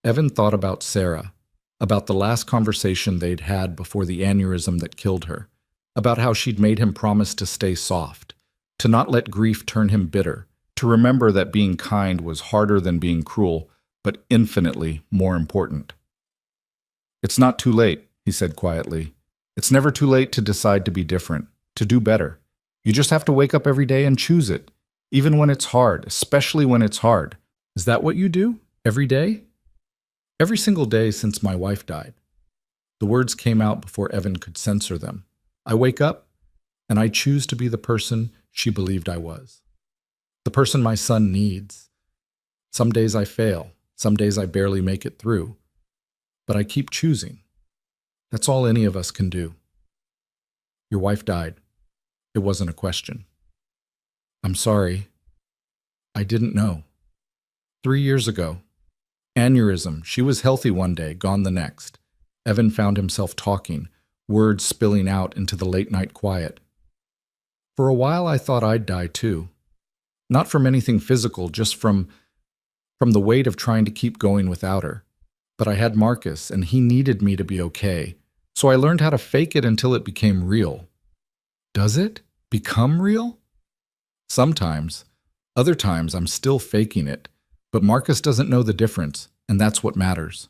Evan thought about Sarah, about the last conversation they'd had before the aneurysm that killed her, about how she'd made him promise to stay soft, to not let grief turn him bitter, to remember that being kind was harder than being cruel, but infinitely more important. "It's not too late," he said quietly. "It's never too late to decide to be different, to do better. You just have to wake up every day and choose it, even when it's hard, especially when it's hard." Is that what you do? Every day? Every single day since my wife died. The words came out before Evan could censor them. I wake up, and I choose to be the person she believed I was. The person my son needs. Some days I fail. Some days I barely make it through. But I keep choosing. That's all any of us can do. Your wife died. It wasn't a question. I'm sorry. I didn't know. 3 years ago. Aneurysm. She was healthy one day, gone the next. Evan found himself talking, words spilling out into the late-night quiet. For a while I thought I'd die too. Not from anything physical, just from the weight of trying to keep going without her. But I had Marcus, and he needed me to be okay. So I learned how to fake it until it became real. Does it become real? Sometimes. Other times I'm still faking it. But Marcus doesn't know the difference, and that's what matters.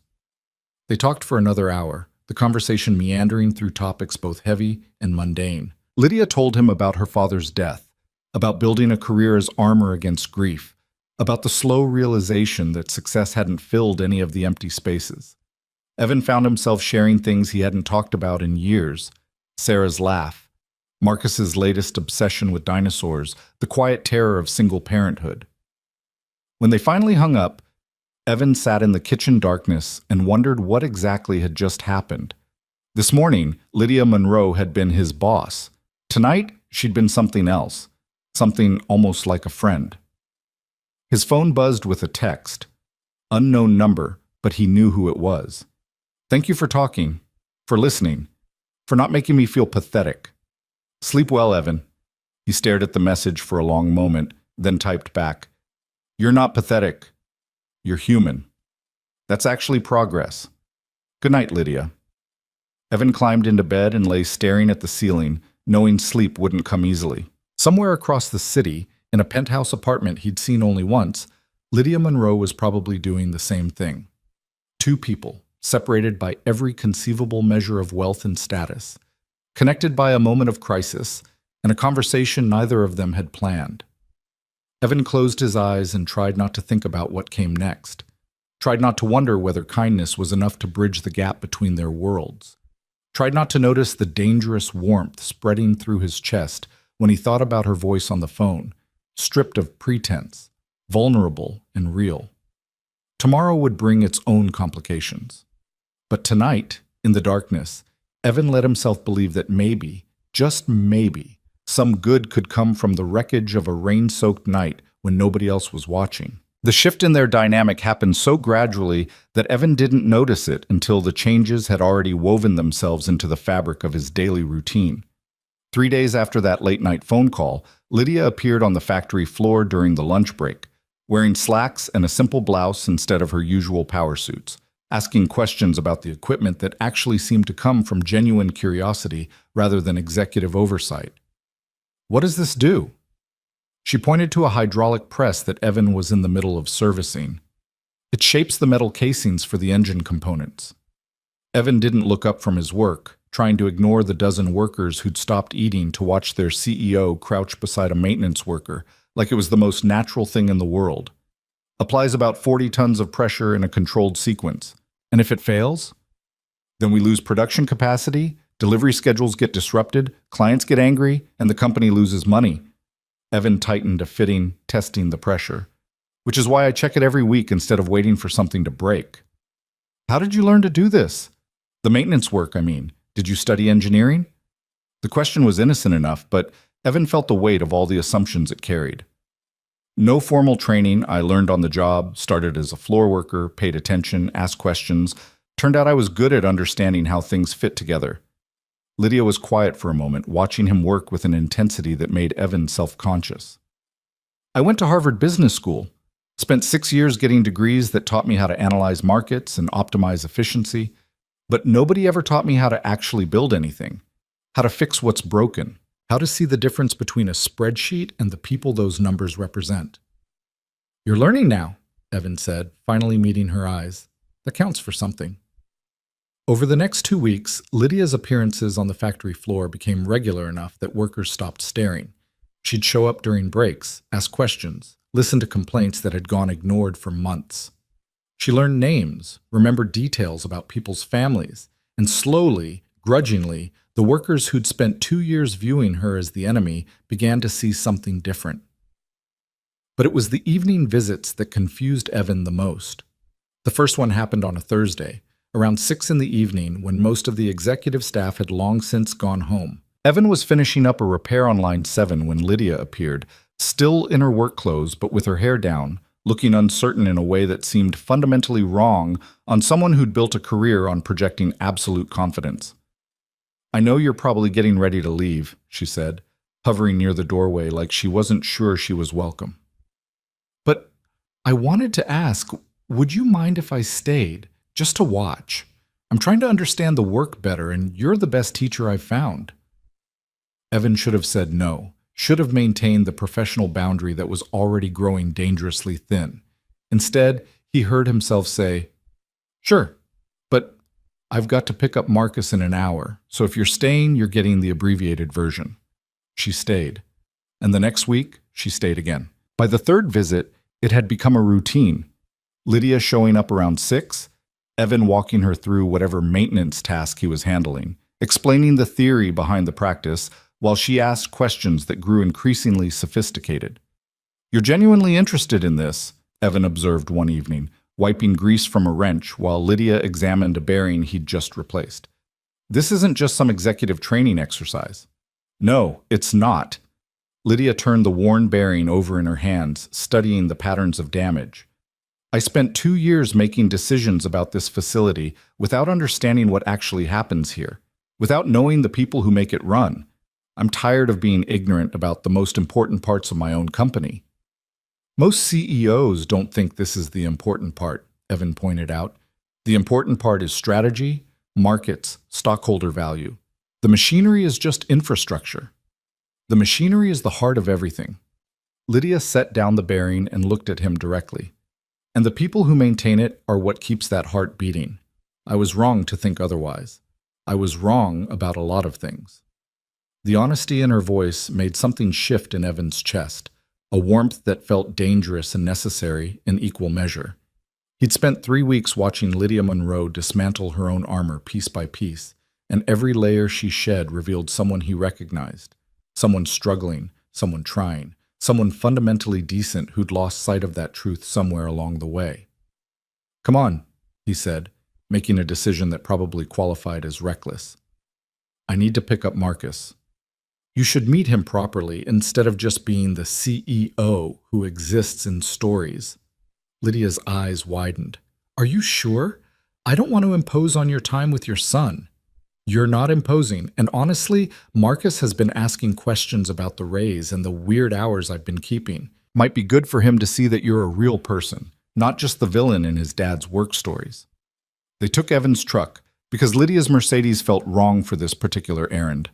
They talked for another hour, the conversation meandering through topics both heavy and mundane. Lydia told him about her father's death, about building a career as armor against grief, about the slow realization that success hadn't filled any of the empty spaces. Evan found himself sharing things he hadn't talked about in years. Sarah's laugh, Marcus's latest obsession with dinosaurs, the quiet terror of single parenthood. When they finally hung up, Evan sat in the kitchen darkness and wondered what exactly had just happened. This morning, Lydia Monroe had been his boss. Tonight, she'd been something else, something almost like a friend. His phone buzzed with a text. Unknown number, but he knew who it was. "Thank you for talking, for listening, for not making me feel pathetic. Sleep well, Evan." He stared at the message for a long moment, then typed back, "You're not pathetic. You're human. That's actually progress. Good night, Lydia." Evan climbed into bed and lay staring at the ceiling, knowing sleep wouldn't come easily. Somewhere across the city, in a penthouse apartment he'd seen only once, Lydia Monroe was probably doing the same thing. Two people, separated by every conceivable measure of wealth and status, connected by a moment of crisis, and a conversation neither of them had planned. Evan closed his eyes and tried not to think about what came next, tried not to wonder whether kindness was enough to bridge the gap between their worlds, tried not to notice the dangerous warmth spreading through his chest when he thought about her voice on the phone, stripped of pretense, vulnerable and real. Tomorrow would bring its own complications. But tonight, in the darkness, Evan let himself believe that maybe, just maybe, some good could come from the wreckage of a rain-soaked night when nobody else was watching. The shift in their dynamic happened so gradually that Evan didn't notice it until the changes had already woven themselves into the fabric of his daily routine. 3 days after that late-night phone call, Lydia appeared on the factory floor during the lunch break, wearing slacks and a simple blouse instead of her usual power suits, asking questions about the equipment that actually seemed to come from genuine curiosity rather than executive oversight. "What does this do?" She pointed to a hydraulic press that Evan was in the middle of servicing. "It shapes the metal casings for the engine components." Evan didn't look up from his work, trying to ignore the dozen workers who'd stopped eating to watch their CEO crouch beside a maintenance worker like it was the most natural thing in the world. "Applies about 40 tons of pressure in a controlled sequence. And if it fails? Then we lose production capacity, delivery schedules get disrupted, clients get angry, and the company loses money." Evan tightened a fitting, testing the pressure. "Which is why I check it every week instead of waiting for something to break." "How did you learn to do this? The maintenance work, I mean. Did you study engineering?" The question was innocent enough, but Evan felt the weight of all the assumptions it carried. "No formal training. I learned on the job, started as a floor worker, paid attention, asked questions. Turned out I was good at understanding how things fit together." Lydia was quiet for a moment, watching him work with an intensity that made Evan self-conscious. "I went to Harvard Business School. Spent 6 years getting degrees that taught me how to analyze markets and optimize efficiency. But nobody ever taught me how to actually build anything, how to fix what's broken, how to see the difference between a spreadsheet and the people those numbers represent." "You're learning now." Evan said, finally meeting her eyes. That counts for something. Over the next 2 weeks, Lydia's appearances on the factory floor became regular enough that workers stopped staring. She'd show up during breaks, ask questions, listen to complaints that had gone ignored for months. She learned names, remembered details about people's families, and slowly, grudgingly, the workers who'd spent 2 years viewing her as the enemy began to see something different. But it was the evening visits that confused Evan the most. The first one happened on a Thursday, around 6 in the evening when most of the executive staff had long since gone home. Evan was finishing up a repair on line 7 when Lydia appeared, still in her work clothes but with her hair down, looking uncertain in a way that seemed fundamentally wrong on someone who'd built a career on projecting absolute confidence. "I know you're probably getting ready to leave," she said, hovering near the doorway like she wasn't sure she was welcome. "But I wanted to ask, would you mind if I stayed, just to watch? I'm trying to understand the work better, and you're the best teacher I've found." Evan should have said no, should have maintained the professional boundary that was already growing dangerously thin. Instead, he heard himself say, "Sure, but I've got to pick up Marcus in an hour, so if you're staying, you're getting the abbreviated version." She stayed, and the next week, she stayed again. By the third visit, it had become a routine. Lydia showing up around 6, Evan walking her through whatever maintenance task he was handling, explaining the theory behind the practice, while she asked questions that grew increasingly sophisticated. "You're genuinely interested in this," Evan observed one evening, wiping grease from a wrench while Lydia examined a bearing he'd just replaced. "This isn't just some executive training exercise." "No, it's not." Lydia turned the worn bearing over in her hands, studying the patterns of damage. "I spent 2 years making decisions about this facility without understanding what actually happens here, without knowing the people who make it run. I'm tired of being ignorant about the most important parts of my own company." "Most CEOs don't think this is the important part," Evan pointed out. "The important part is strategy, markets, stockholder value. The machinery is just infrastructure. The machinery is the heart of everything." Lydia set down the bearing and looked at him directly. "And the people who maintain it are what keeps that heart beating. I was wrong to think otherwise. I was wrong about a lot of things." The honesty in her voice made something shift in Evan's chest, a warmth that felt dangerous and necessary in equal measure. He'd spent 3 weeks watching Lydia Monroe dismantle her own armor piece by piece, and every layer she shed revealed someone he recognized. Someone struggling, someone trying, someone fundamentally decent who'd lost sight of that truth somewhere along the way. "Come on," he said, making a decision that probably qualified as reckless. "I need to pick up Marcus. You should meet him properly instead of just being the CEO who exists in stories." Lydia's eyes widened. "Are you sure? I don't want to impose on your time with your son." "You're not imposing, and honestly, Marcus has been asking questions about the raise and the weird hours I've been keeping. Might be good for him to see that you're a real person, not just the villain in his dad's work stories." They took Evan's truck because Lydia's Mercedes felt wrong for this particular errand.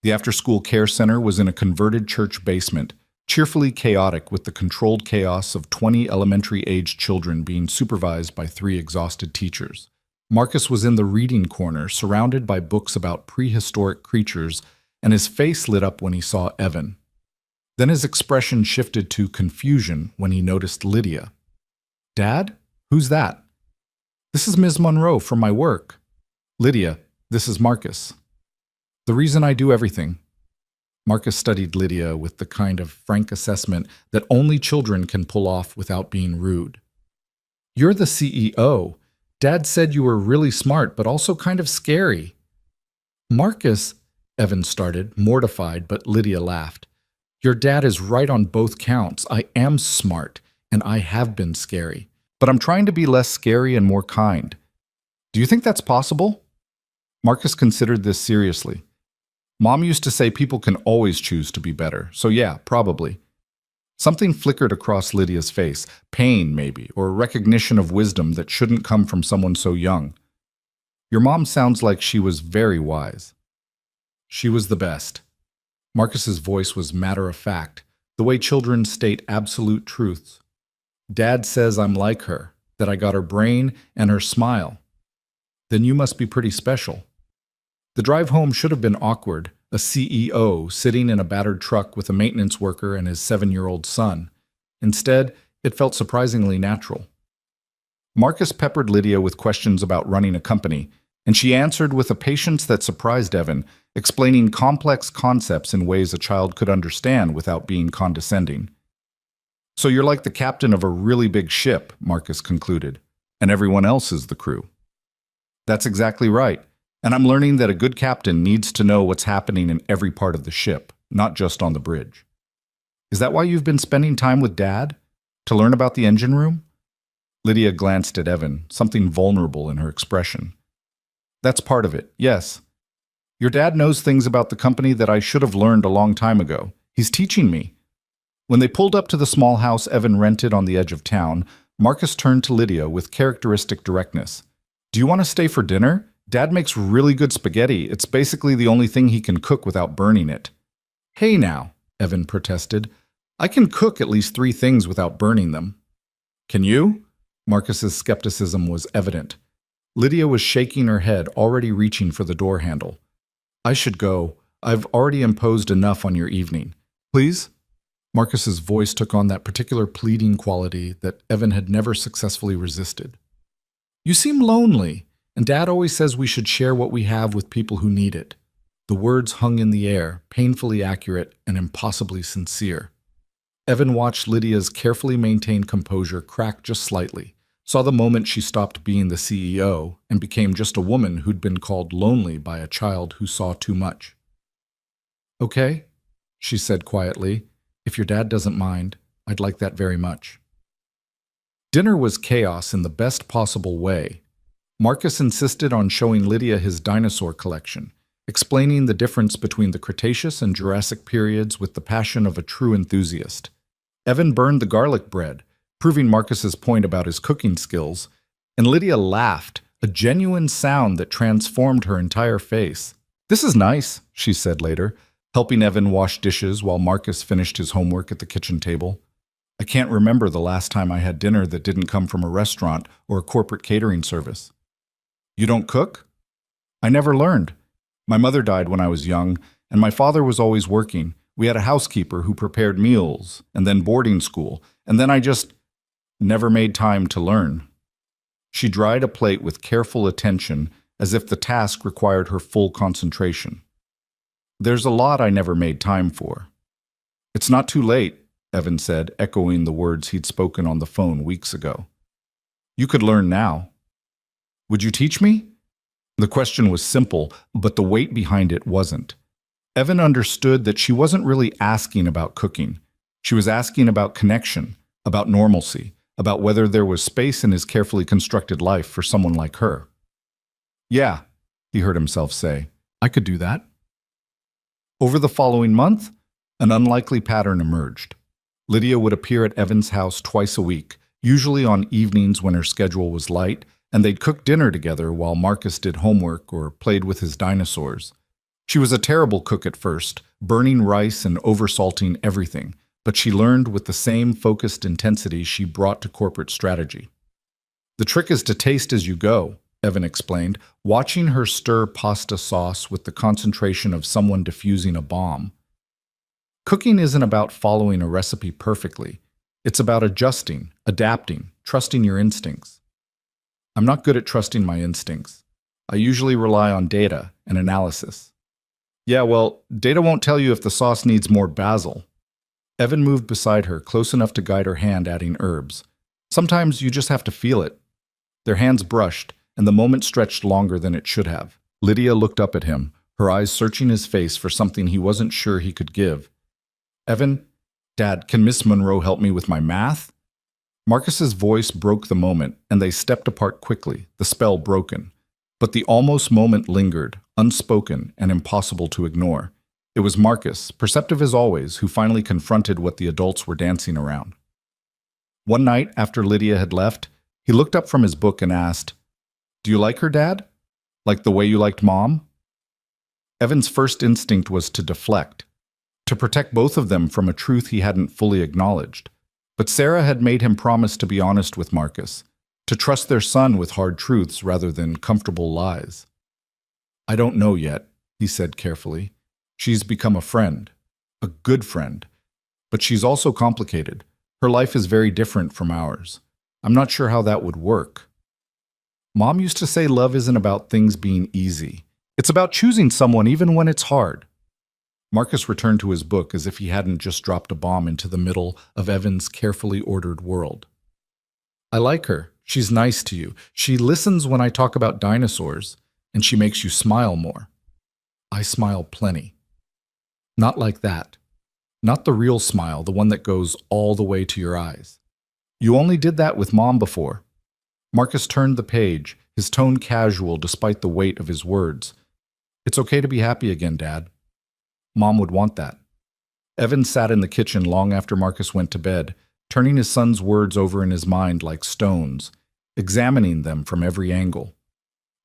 The after-school care center was in a converted church basement, cheerfully chaotic with the controlled chaos of 20 elementary-aged children being supervised by 3 exhausted teachers. Marcus was in the reading corner, surrounded by books about prehistoric creatures, and his face lit up when he saw Evan. Then his expression shifted to confusion when he noticed Lydia. "Dad? Who's that?" "This is Ms. Monroe from my work." "Lydia, this is Marcus." "The reason I do everything." Marcus studied Lydia with the kind of frank assessment that only children can pull off without being rude. "You're the CEO. Dad said you were really smart, but also kind of scary." "Marcus," Evan started, mortified, but Lydia laughed. "Your dad is right on both counts. I am smart, and I have been scary. But I'm trying to be less scary and more kind. Do you think that's possible?" Marcus considered this seriously. "Mom used to say people can always choose to be better, so yeah, probably." Something flickered across Lydia's face, pain maybe, or recognition of wisdom that shouldn't come from someone so young. "Your mom sounds like she was very wise." "She was the best." Marcus's voice was matter-of-fact, the way children state absolute truths. Dad says I'm like her, that I got her brain and her smile. Then you must be pretty special. The drive home should have been awkward, a CEO sitting in a battered truck with a maintenance worker and his 7-year-old son. Instead, it felt surprisingly natural. Marcus peppered Lydia with questions about running a company, and she answered with a patience that surprised Evan, explaining complex concepts in ways a child could understand without being condescending. So you're like the captain of a really big ship, Marcus concluded, and everyone else is the crew. That's exactly right, and I'm learning that a good captain needs to know what's happening in every part of the ship, not just on the bridge. Is that why you've been spending time with Dad? To learn about the engine room? Lydia glanced at Evan, something vulnerable in her expression. That's part of it, yes. Your dad knows things about the company that I should have learned a long time ago. He's teaching me. When they pulled up to the small house Evan rented on the edge of town, Marcus turned to Lydia with characteristic directness. Do you want to stay for dinner? Dad makes really good spaghetti. It's basically the only thing he can cook without burning it. Hey now, Evan protested. I can cook at least 3 things without burning them. Can you? Marcus's skepticism was evident. Lydia was shaking her head, already reaching for the door handle. I should go. I've already imposed enough on your evening. Please? Marcus's voice took on that particular pleading quality that Evan had never successfully resisted. You seem lonely, and Dad always says we should share what we have with people who need it. The words hung in the air, painfully accurate and impossibly sincere. Evan watched Lydia's carefully maintained composure crack just slightly, saw the moment she stopped being the CEO and became just a woman who'd been called lonely by a child who saw too much. Okay, she said quietly. If your dad doesn't mind, I'd like that very much. Dinner was chaos in the best possible way. Marcus insisted on showing Lydia his dinosaur collection, explaining the difference between the Cretaceous and Jurassic periods with the passion of a true enthusiast. Evan burned the garlic bread, proving Marcus's point about his cooking skills, and Lydia laughed, a genuine sound that transformed her entire face. This is nice, she said later, helping Evan wash dishes while Marcus finished his homework at the kitchen table. I can't remember the last time I had dinner that didn't come from a restaurant or a corporate catering service. You don't cook? I never learned. My mother died when I was young, and my father was always working. We had a housekeeper who prepared meals, and then boarding school, and then I just never made time to learn. She dried a plate with careful attention, as if the task required her full concentration. There's a lot I never made time for. It's not too late, Evan said, echoing the words he'd spoken on the phone weeks ago. You could learn now. Would you teach me? The question was simple, but the weight behind it wasn't. Evan understood that she wasn't really asking about cooking. She was asking about connection, about normalcy, about whether there was space in his carefully constructed life for someone like her. Yeah, he heard himself say, I could do that. Over the following month, an unlikely pattern emerged. Lydia would appear at Evan's house twice a week, usually on evenings when her schedule was light, and they'd cook dinner together while Marcus did homework or played with his dinosaurs. She was a terrible cook at first, burning rice and oversalting everything, but she learned with the same focused intensity she brought to corporate strategy. The trick is to taste as you go, Evan explained, watching her stir pasta sauce with the concentration of someone diffusing a bomb. Cooking isn't about following a recipe perfectly. It's about adjusting, adapting, trusting your instincts. I'm not good at trusting my instincts. I usually rely on data and analysis. Yeah, well, data won't tell you if the sauce needs more basil. Evan moved beside her, close enough to guide her hand adding herbs. Sometimes you just have to feel it. Their hands brushed, and the moment stretched longer than it should have. Lydia looked up at him, her eyes searching his face for something he wasn't sure he could give. Evan, Dad, can Miss Monroe help me with my math? Marcus's voice broke the moment, and they stepped apart quickly, the spell broken. But the almost moment lingered, unspoken and impossible to ignore. It was Marcus, perceptive as always, who finally confronted what the adults were dancing around. One night, after Lydia had left, he looked up from his book and asked, Do you like her, Dad? Like the way you liked Mom? Evan's first instinct was to deflect, to protect both of them from a truth he hadn't fully acknowledged. But Sarah had made him promise to be honest with Marcus, to trust their son with hard truths rather than comfortable lies. "I don't know yet," he said carefully. "She's become a friend, a good friend, but she's also complicated. Her life is very different from ours. I'm not sure how that would work." Mom used to say love isn't about things being easy. It's about choosing someone even when it's hard. Marcus returned to his book as if he hadn't just dropped a bomb into the middle of Evan's carefully ordered world. "I like her. She's nice to you. She listens when I talk about dinosaurs, and she makes you smile more." "I smile plenty." "Not like that. Not the real smile, the one that goes all the way to your eyes. You only did that with Mom before." Marcus turned the page, his tone casual despite the weight of his words. "It's okay to be happy again, Dad. Mom would want that." Evan sat in the kitchen long after Marcus went to bed, turning his son's words over in his mind like stones, examining them from every angle.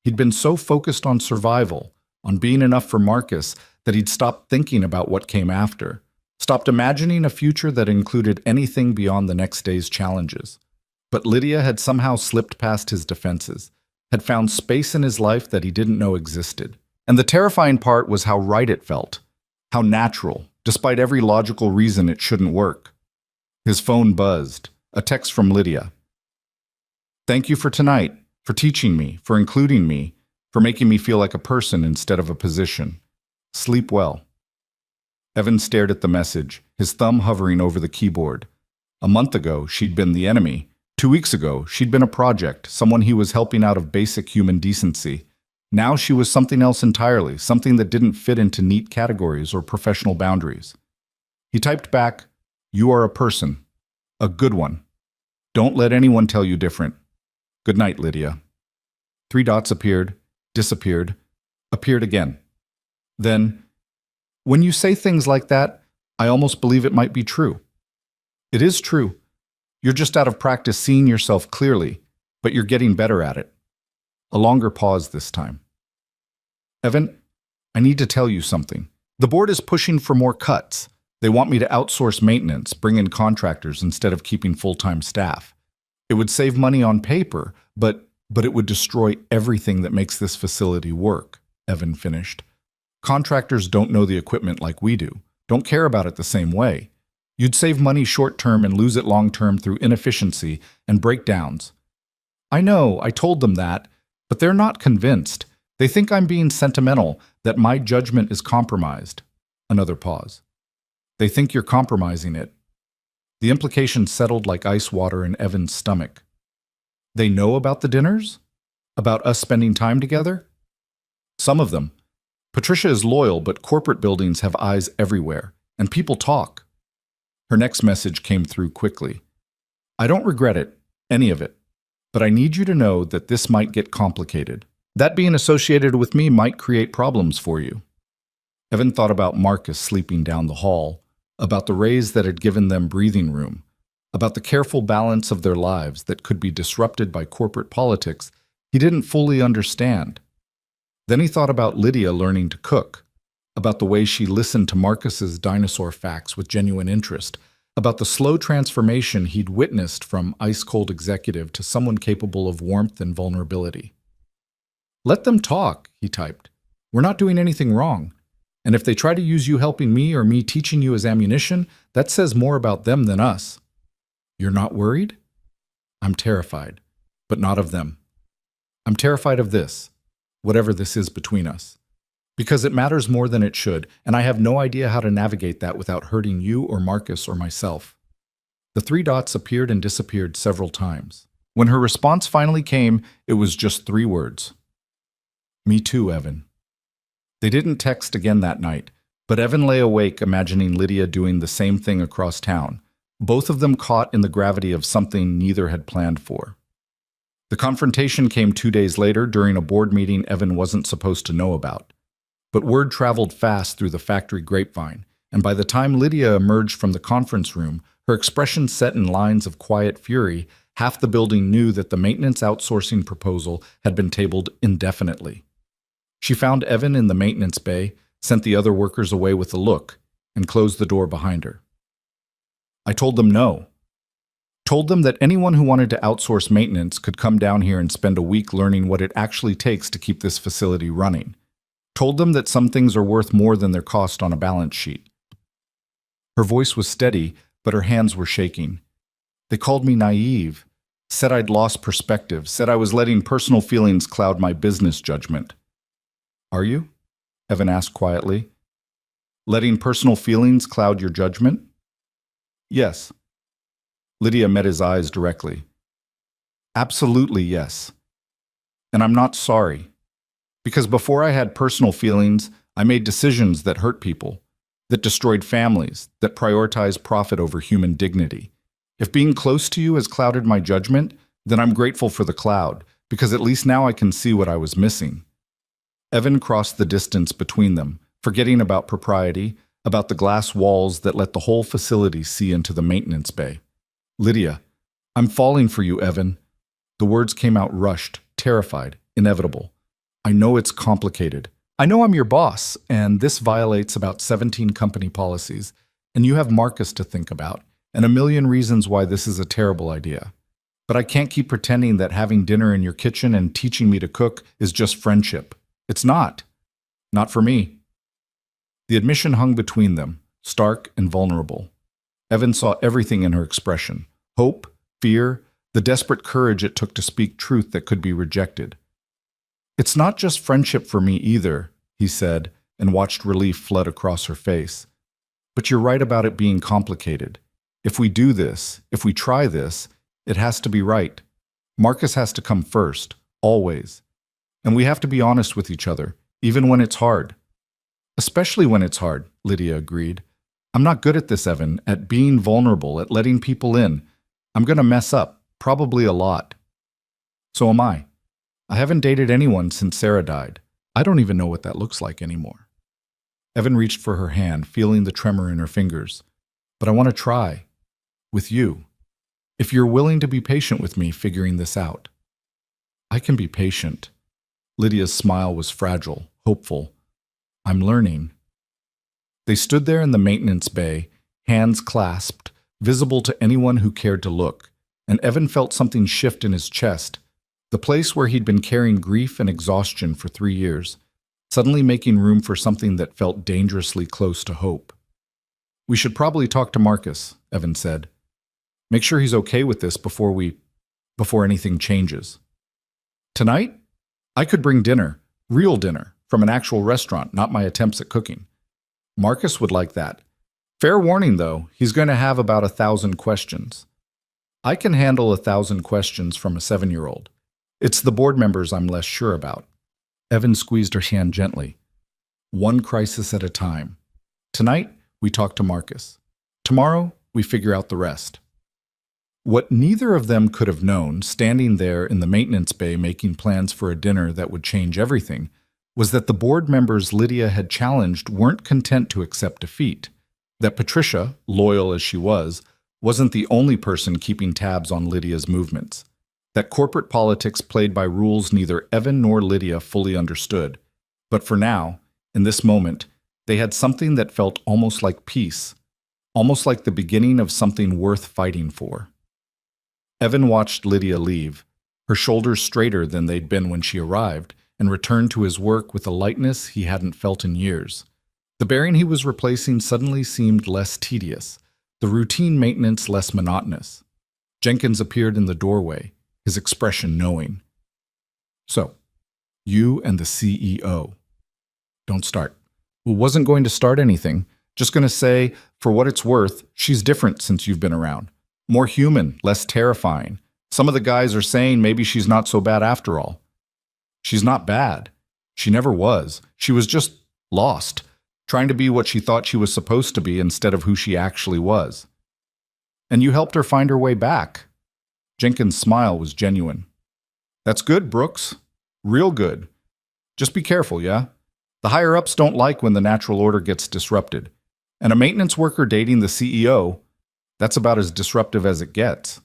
He'd been so focused on survival, on being enough for Marcus, that he'd stopped thinking about what came after, stopped imagining a future that included anything beyond the next day's challenges. But Lydia had somehow slipped past his defenses, had found space in his life that he didn't know existed. And the terrifying part was how right it felt, how natural, despite every logical reason it shouldn't work. His phone buzzed, a text from Lydia. "Thank you for tonight, for teaching me, for including me, for making me feel like a person instead of a position. Sleep well." Evan stared at the message, his thumb hovering over the keyboard. A month ago, she'd been the enemy. 2 weeks ago, she'd been a project, someone he was helping out of basic human decency. Now she was something else entirely, something that didn't fit into neat categories or professional boundaries. He typed back, "You are a person. A good one. Don't let anyone tell you different. Good night, Lydia." 3 dots appeared, disappeared, appeared again. Then, "When you say things like that, I almost believe it might be true." "It is true. You're just out of practice seeing yourself clearly, but you're getting better at it." A longer pause this time. "Evan, I need to tell you something. The board is pushing for more cuts. They want me to outsource maintenance, bring in contractors instead of keeping full-time staff. It would save money on paper, but it would destroy everything that makes this facility work," Evan finished. "Contractors don't know the equipment like we do, don't care about it the same way. You'd save money short-term and lose it long-term through inefficiency and breakdowns." "I know, I told them that, but they're not convinced. They think I'm being sentimental, that my judgment is compromised." Another pause. "They think you're compromising it." The implication settled like ice water in Evan's stomach. "They know about the dinners? About us spending time together?" "Some of them. Patricia is loyal, but corporate buildings have eyes everywhere, and people talk." Her next message came through quickly. "I don't regret it, any of it, but I need you to know that this might get complicated. That being associated with me might create problems for you." Evan thought about Marcus sleeping down the hall, about the raise that had given them breathing room, about the careful balance of their lives that could be disrupted by corporate politics he didn't fully understand. Then he thought about Lydia learning to cook, about the way she listened to Marcus's dinosaur facts with genuine interest, about the slow transformation he'd witnessed from ice-cold executive to someone capable of warmth and vulnerability. "Let them talk," he typed. "We're not doing anything wrong. And if they try to use you helping me or me teaching you as ammunition, that says more about them than us." "You're not worried?" "I'm terrified, but not of them. I'm terrified of this, whatever this is between us. Because it matters more than it should, and I have no idea how to navigate that without hurting you or Marcus or myself." The 3 dots appeared and disappeared several times. When her response finally came, it was just 3 words. "Me too, Evan." They didn't text again that night, but Evan lay awake imagining Lydia doing the same thing across town, both of them caught in the gravity of something neither had planned for. The confrontation came 2 days later during a board meeting Evan wasn't supposed to know about. But word traveled fast through the factory grapevine, and by the time Lydia emerged from the conference room, her expression set in lines of quiet fury, half the building knew that the maintenance outsourcing proposal had been tabled indefinitely. She found Evan in the maintenance bay, sent the other workers away with a look, and closed the door behind her. "I told them no." Told them that anyone who wanted to outsource maintenance could come down here and spend a week learning what it actually takes to keep this facility running. Told them that some things are worth more than their cost on a balance sheet. Her voice was steady, but her hands were shaking. They called me naive, said I'd lost perspective, said I was letting personal feelings cloud my business judgment. Are you? Evan asked quietly. Letting personal feelings cloud your judgment? Yes. Lydia met his eyes directly. Absolutely yes. And I'm not sorry. Because before I had personal feelings, I made decisions that hurt people, that destroyed families, that prioritized profit over human dignity. If being close to you has clouded my judgment, then I'm grateful for the cloud, because at least now I can see what I was missing. Evan crossed the distance between them, forgetting about propriety, about the glass walls that let the whole facility see into the maintenance bay. Lydia, I'm falling for you, Evan. The words came out rushed, terrified, inevitable. I know it's complicated. I know I'm your boss, and this violates about 17 company policies, and you have Marcus to think about, and a million reasons why this is a terrible idea. But I can't keep pretending that having dinner in your kitchen and teaching me to cook is just friendship. It's not. Not for me. The admission hung between them, stark and vulnerable. Evan saw everything in her expression: hope, fear, the desperate courage it took to speak truth that could be rejected. It's not just friendship for me either, he said, and watched relief flood across her face. But you're right about it being complicated. If we do this, if we try this, it has to be right. Marcus has to come first, always. And we have to be honest with each other, even when it's hard. Especially when it's hard, Lydia agreed. I'm not good at this, Evan, at being vulnerable, at letting people in. I'm going to mess up, probably a lot. So am I. I haven't dated anyone since Sarah died. I don't even know what that looks like anymore. Evan reached for her hand, feeling the tremor in her fingers. But I want to try. With you. If you're willing to be patient with me figuring this out. I can be patient. Lydia's smile was fragile, hopeful. I'm learning. They stood there in the maintenance bay, hands clasped, visible to anyone who cared to look, and Evan felt something shift in his chest, the place where he'd been carrying grief and exhaustion for 3 years, suddenly making room for something that felt dangerously close to hope. We should probably talk to Marcus, Evan said. Make sure he's okay with this before anything changes. Tonight, I could bring dinner, real dinner, from an actual restaurant, not my attempts at cooking. Marcus would like that. Fair warning, though, he's going to have about 1,000 questions. I can handle 1,000 questions from a 7-year-old. It's the board members I'm less sure about. Evan squeezed her hand gently. One crisis at a time. Tonight, we talk to Marcus. Tomorrow, we figure out the rest. What neither of them could have known, standing there in the maintenance bay making plans for a dinner that would change everything, was that the board members Lydia had challenged weren't content to accept defeat, that Patricia, loyal as she was, wasn't the only person keeping tabs on Lydia's movements, that corporate politics played by rules neither Evan nor Lydia fully understood. But for now, in this moment, they had something that felt almost like peace, almost like the beginning of something worth fighting for. Evan watched Lydia leave, her shoulders straighter than they'd been when she arrived, and returned to his work with a lightness he hadn't felt in years. The bearing he was replacing suddenly seemed less tedious, the routine maintenance less monotonous. Jenkins appeared in the doorway, his expression knowing. So, you and the CEO. Don't start. Well, wasn't going to start anything. Just going to say, for what it's worth, she's different since you've been around. More human, less terrifying. Some of the guys are saying maybe she's not so bad after all. She's not bad. She never was. She was just lost, trying to be what she thought she was supposed to be instead of who she actually was. And you helped her find her way back. Jenkins' smile was genuine. That's good, Brooks. Real good. Just be careful, yeah? The higher-ups don't like when the natural order gets disrupted. And a maintenance worker dating the CEO, that's about as disruptive as it gets.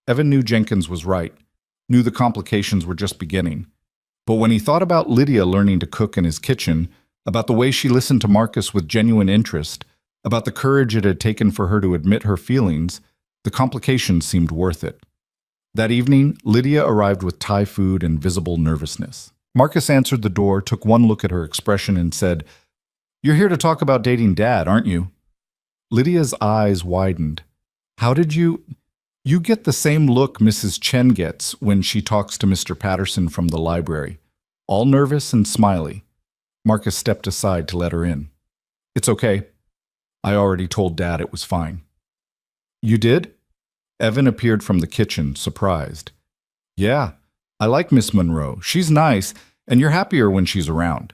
Evan knew Jenkins was right, knew the complications were just beginning. But when he thought about Lydia learning to cook in his kitchen, about the way she listened to Marcus with genuine interest, about the courage it had taken for her to admit her feelings, The complications seemed worth it. That evening, Lydia arrived with Thai food and visible nervousness. Marcus answered the door, took one look at her expression, and said, "You're here to talk about dating Dad, aren't you?" Lydia's eyes widened. "How did you—" "You get the same look Mrs. Chen gets when she talks to Mr. Patterson from the library. All nervous and smiley." Marcus stepped aside to let her in. "It's okay. I already told Dad it was fine." "You did?" Evan appeared from the kitchen, surprised. "Yeah, I like Miss Monroe. She's nice, and you're happier when she's around."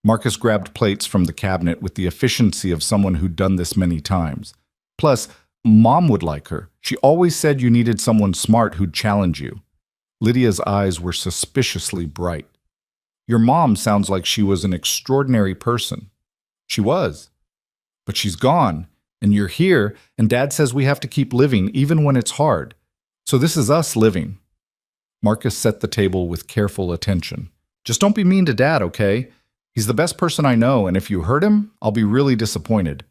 Marcus grabbed plates from the cabinet with the efficiency of someone who'd done this many times. "Plus, Mom would like her. She always said you needed someone smart who'd challenge you." Lydia's eyes were suspiciously bright. "Your mom sounds like she was an extraordinary person." "She was. But she's gone, and you're here, and Dad says we have to keep living even when it's hard. So this is us living." Marcus set the table with careful attention. "Just don't be mean to Dad, okay? He's the best person I know, and if you hurt him, I'll be really disappointed."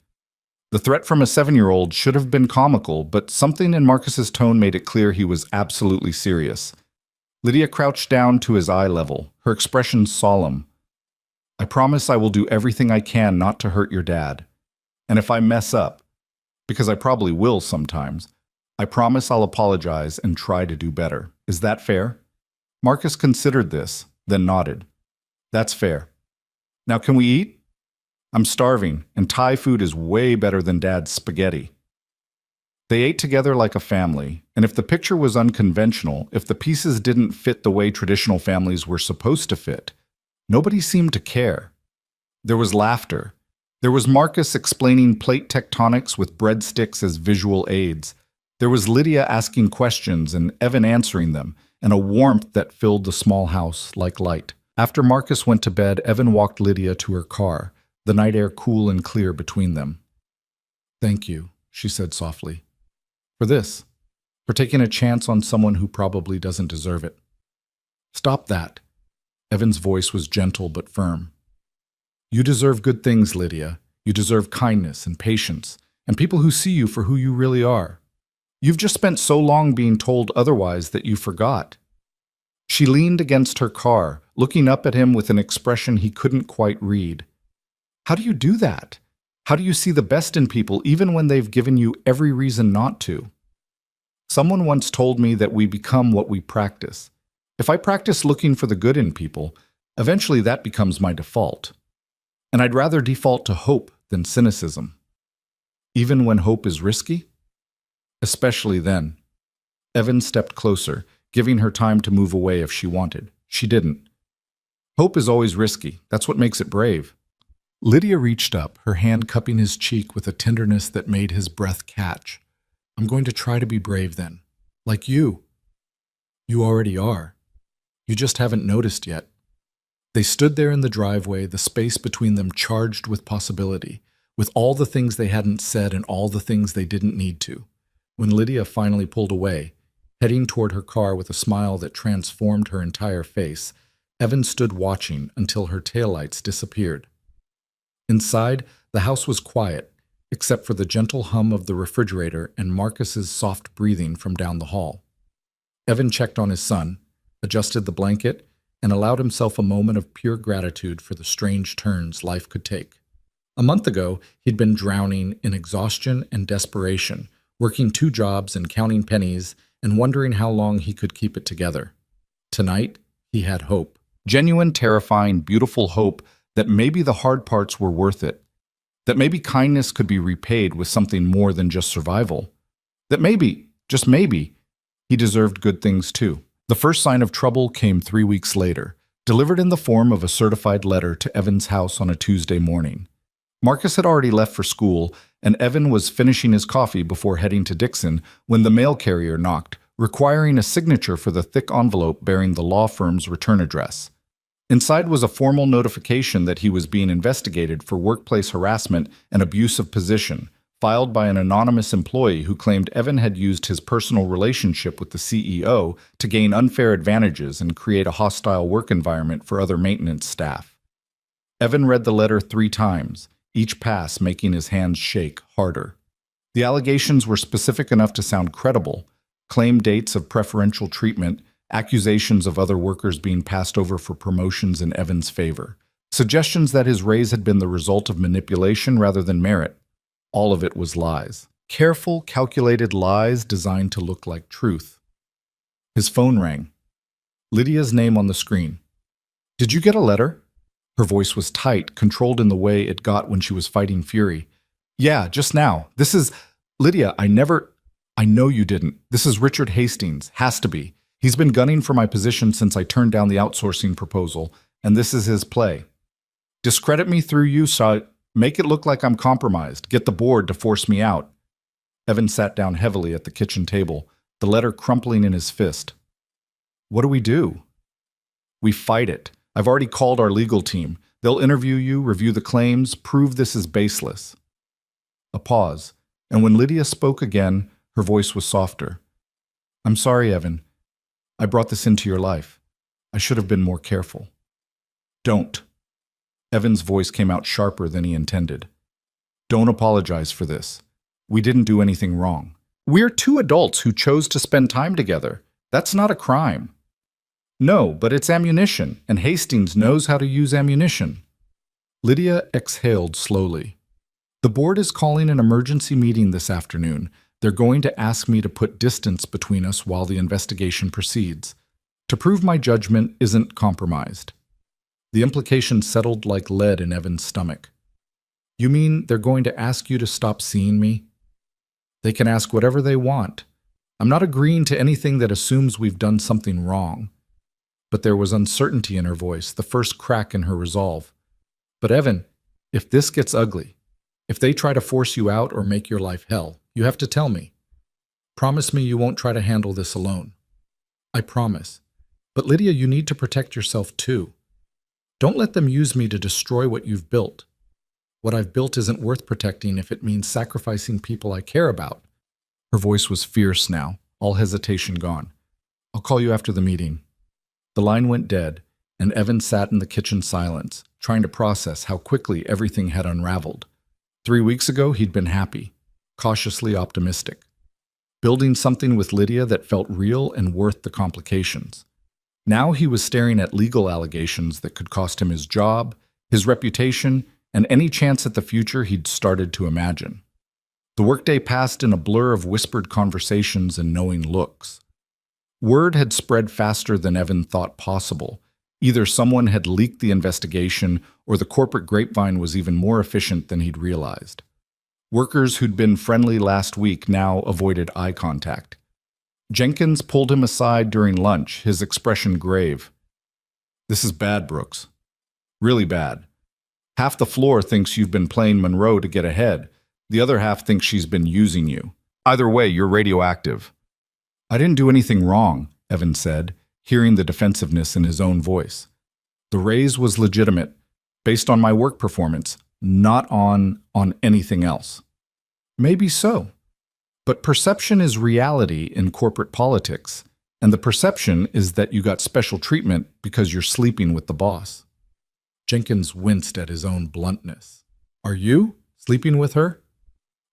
The threat from a 7-year-old should have been comical, but something in Marcus's tone made it clear he was absolutely serious. Lydia crouched down to his eye level, her expression solemn. "I promise I will do everything I can not to hurt your dad. And if I mess up, because I probably will sometimes, I promise I'll apologize and try to do better. Is that fair?" Marcus considered this, then nodded. "That's fair. Now can we eat? I'm starving, and Thai food is way better than Dad's spaghetti." They ate together like a family, and if the picture was unconventional, if the pieces didn't fit the way traditional families were supposed to fit, nobody seemed to care. There was laughter. There was Marcus explaining plate tectonics with breadsticks as visual aids. There was Lydia asking questions and Evan answering them, and a warmth that filled the small house like light. After Marcus went to bed, Evan walked Lydia to her car, the night air cool and clear between them. "Thank you," she said softly. "For this. For taking a chance on someone who probably doesn't deserve it." "Stop that." Evan's voice was gentle but firm. "You deserve good things, Lydia. You deserve kindness and patience, and people who see you for who you really are. You've just spent so long being told otherwise that you forgot." She leaned against her car, looking up at him with an expression he couldn't quite read. "How do you do that? How do you see the best in people even when they've given you every reason not to?" "Someone once told me that we become what we practice. If I practice looking for the good in people, eventually that becomes my default. And I'd rather default to hope than cynicism." "Even when hope is risky?" "Especially then." Evan stepped closer, giving her time to move away if she wanted. She didn't. "Hope is always risky. That's what makes it brave." Lydia reached up, her hand cupping his cheek with a tenderness that made his breath catch. "I'm going to try to be brave then. Like you." "You already are. You just haven't noticed yet." They stood there in the driveway, the space between them charged with possibility, with all the things they hadn't said and all the things they didn't need to. When Lydia finally pulled away, heading toward her car with a smile that transformed her entire face, Evan stood watching until her taillights disappeared. Inside, the house was quiet, except for the gentle hum of the refrigerator and Marcus's soft breathing from down the hall. Evan checked on his son, adjusted the blanket, and allowed himself a moment of pure gratitude for the strange turns life could take. A month ago, he'd been drowning in exhaustion and desperation, working 2 jobs and counting pennies and wondering how long he could keep it together. Tonight, he had hope. Genuine, terrifying, beautiful hope that maybe the hard parts were worth it, that maybe kindness could be repaid with something more than just survival, that maybe, just maybe, he deserved good things too. The first sign of trouble came 3 weeks later, delivered in the form of a certified letter to Evan's house on a Tuesday morning. Marcus had already left for school, and Evan was finishing his coffee before heading to Dixon when the mail carrier knocked, requiring a signature for the thick envelope bearing the law firm's return address. Inside was a formal notification that he was being investigated for workplace harassment and abuse of position, filed by an anonymous employee who claimed Evan had used his personal relationship with the CEO to gain unfair advantages and create a hostile work environment for other maintenance staff. Evan read the letter 3 times, each pass making his hands shake harder. The allegations were specific enough to sound credible: claim dates of preferential treatment, accusations of other workers being passed over for promotions in Evan's favor, suggestions that his raise had been the result of manipulation rather than merit. All of it was lies. Careful, calculated lies designed to look like truth. His phone rang. Lydia's name on the screen. "Did you get a letter?" Her voice was tight, controlled in the way it got when she was fighting fury. "Yeah, just now. This is... Lydia, I know you didn't. This is Richard Hastings. Has to be. He's been gunning for my position since I turned down the outsourcing proposal, and this is his play. Discredit me through you, so make it look like I'm compromised. Get the board to force me out." Evan sat down heavily at the kitchen table, the letter crumpling in his fist. "What do we do?" "We fight it. I've already called our legal team. They'll interview you, review the claims, prove this is baseless." A pause, and when Lydia spoke again, her voice was softer. "I'm sorry, Evan. I brought this into your life. I should have been more careful." "Don't." Evan's voice came out sharper than he intended. "Don't apologize for this. We didn't do anything wrong. We're two adults who chose to spend time together. That's not a crime." "No, but it's ammunition, and Hastings knows how to use ammunition." Lydia exhaled slowly. "The board is calling an emergency meeting this afternoon. They're going to ask me to put distance between us while the investigation proceeds, to prove my judgment isn't compromised." The implication settled like lead in Evan's stomach. "You mean they're going to ask you to stop seeing me?" "They can ask whatever they want. I'm not agreeing to anything that assumes we've done something wrong." But there was uncertainty in her voice, the first crack in her resolve. "But Evan, if this gets ugly, if they try to force you out or make your life hell, you have to tell me. Promise me you won't try to handle this alone." "I promise. But Lydia, you need to protect yourself too. Don't let them use me to destroy what you've built. What I've built isn't worth protecting if it means sacrificing people I care about." Her voice was fierce now, all hesitation gone. "I'll call you after the meeting." The line went dead, and Evan sat in the kitchen silence, trying to process how quickly everything had unraveled. 3 weeks ago, he'd been happy, cautiously optimistic, building something with Lydia that felt real and worth the complications. Now he was staring at legal allegations that could cost him his job, his reputation, and any chance at the future he'd started to imagine. The workday passed in a blur of whispered conversations and knowing looks. Word had spread faster than Evan thought possible. Either someone had leaked the investigation, or the corporate grapevine was even more efficient than he'd realized. Workers who'd been friendly last week now avoided eye contact. Jenkins pulled him aside during lunch, his expression grave. "This is bad, Brooks. Really bad. Half the floor thinks you've been playing Monroe to get ahead. The other half thinks she's been using you. Either way, you're radioactive." "I didn't do anything wrong," Evan said, hearing the defensiveness in his own voice. "The raise was legitimate, based on my work performance, not on anything else." "Maybe so. But perception is reality in corporate politics, and the perception is that you got special treatment because you're sleeping with the boss." Jenkins winced at his own bluntness. "Are you sleeping with her?"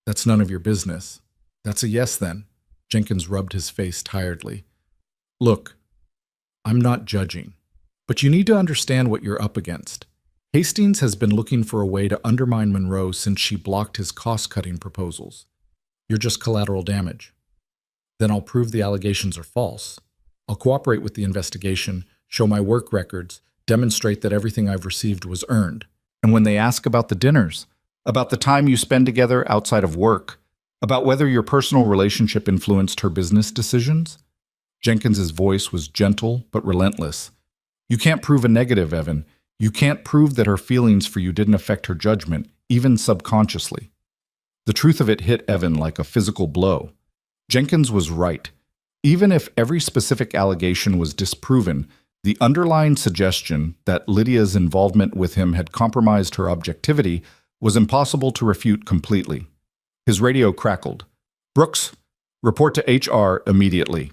"That's none of your business." "That's a yes, then." Jenkins rubbed his face tiredly. "Look, I'm not judging, but you need to understand what you're up against. Hastings has been looking for a way to undermine Monroe since she blocked his cost-cutting proposals. You're just collateral damage. Then I'll prove the allegations are false. I'll cooperate with the investigation, show my work records, demonstrate that everything I've received was earned. And when they ask about the dinners, about the time you spend together outside of work, about whether your personal relationship influenced her business decisions?" Jenkins's voice was gentle but relentless. "You can't prove a negative, Evan. You can't prove that her feelings for you didn't affect her judgment, even subconsciously." The truth of it hit Evan like a physical blow. Jenkins was right. Even if every specific allegation was disproven, the underlying suggestion that Lydia's involvement with him had compromised her objectivity was impossible to refute completely. His radio crackled. "Brooks, report to HR immediately."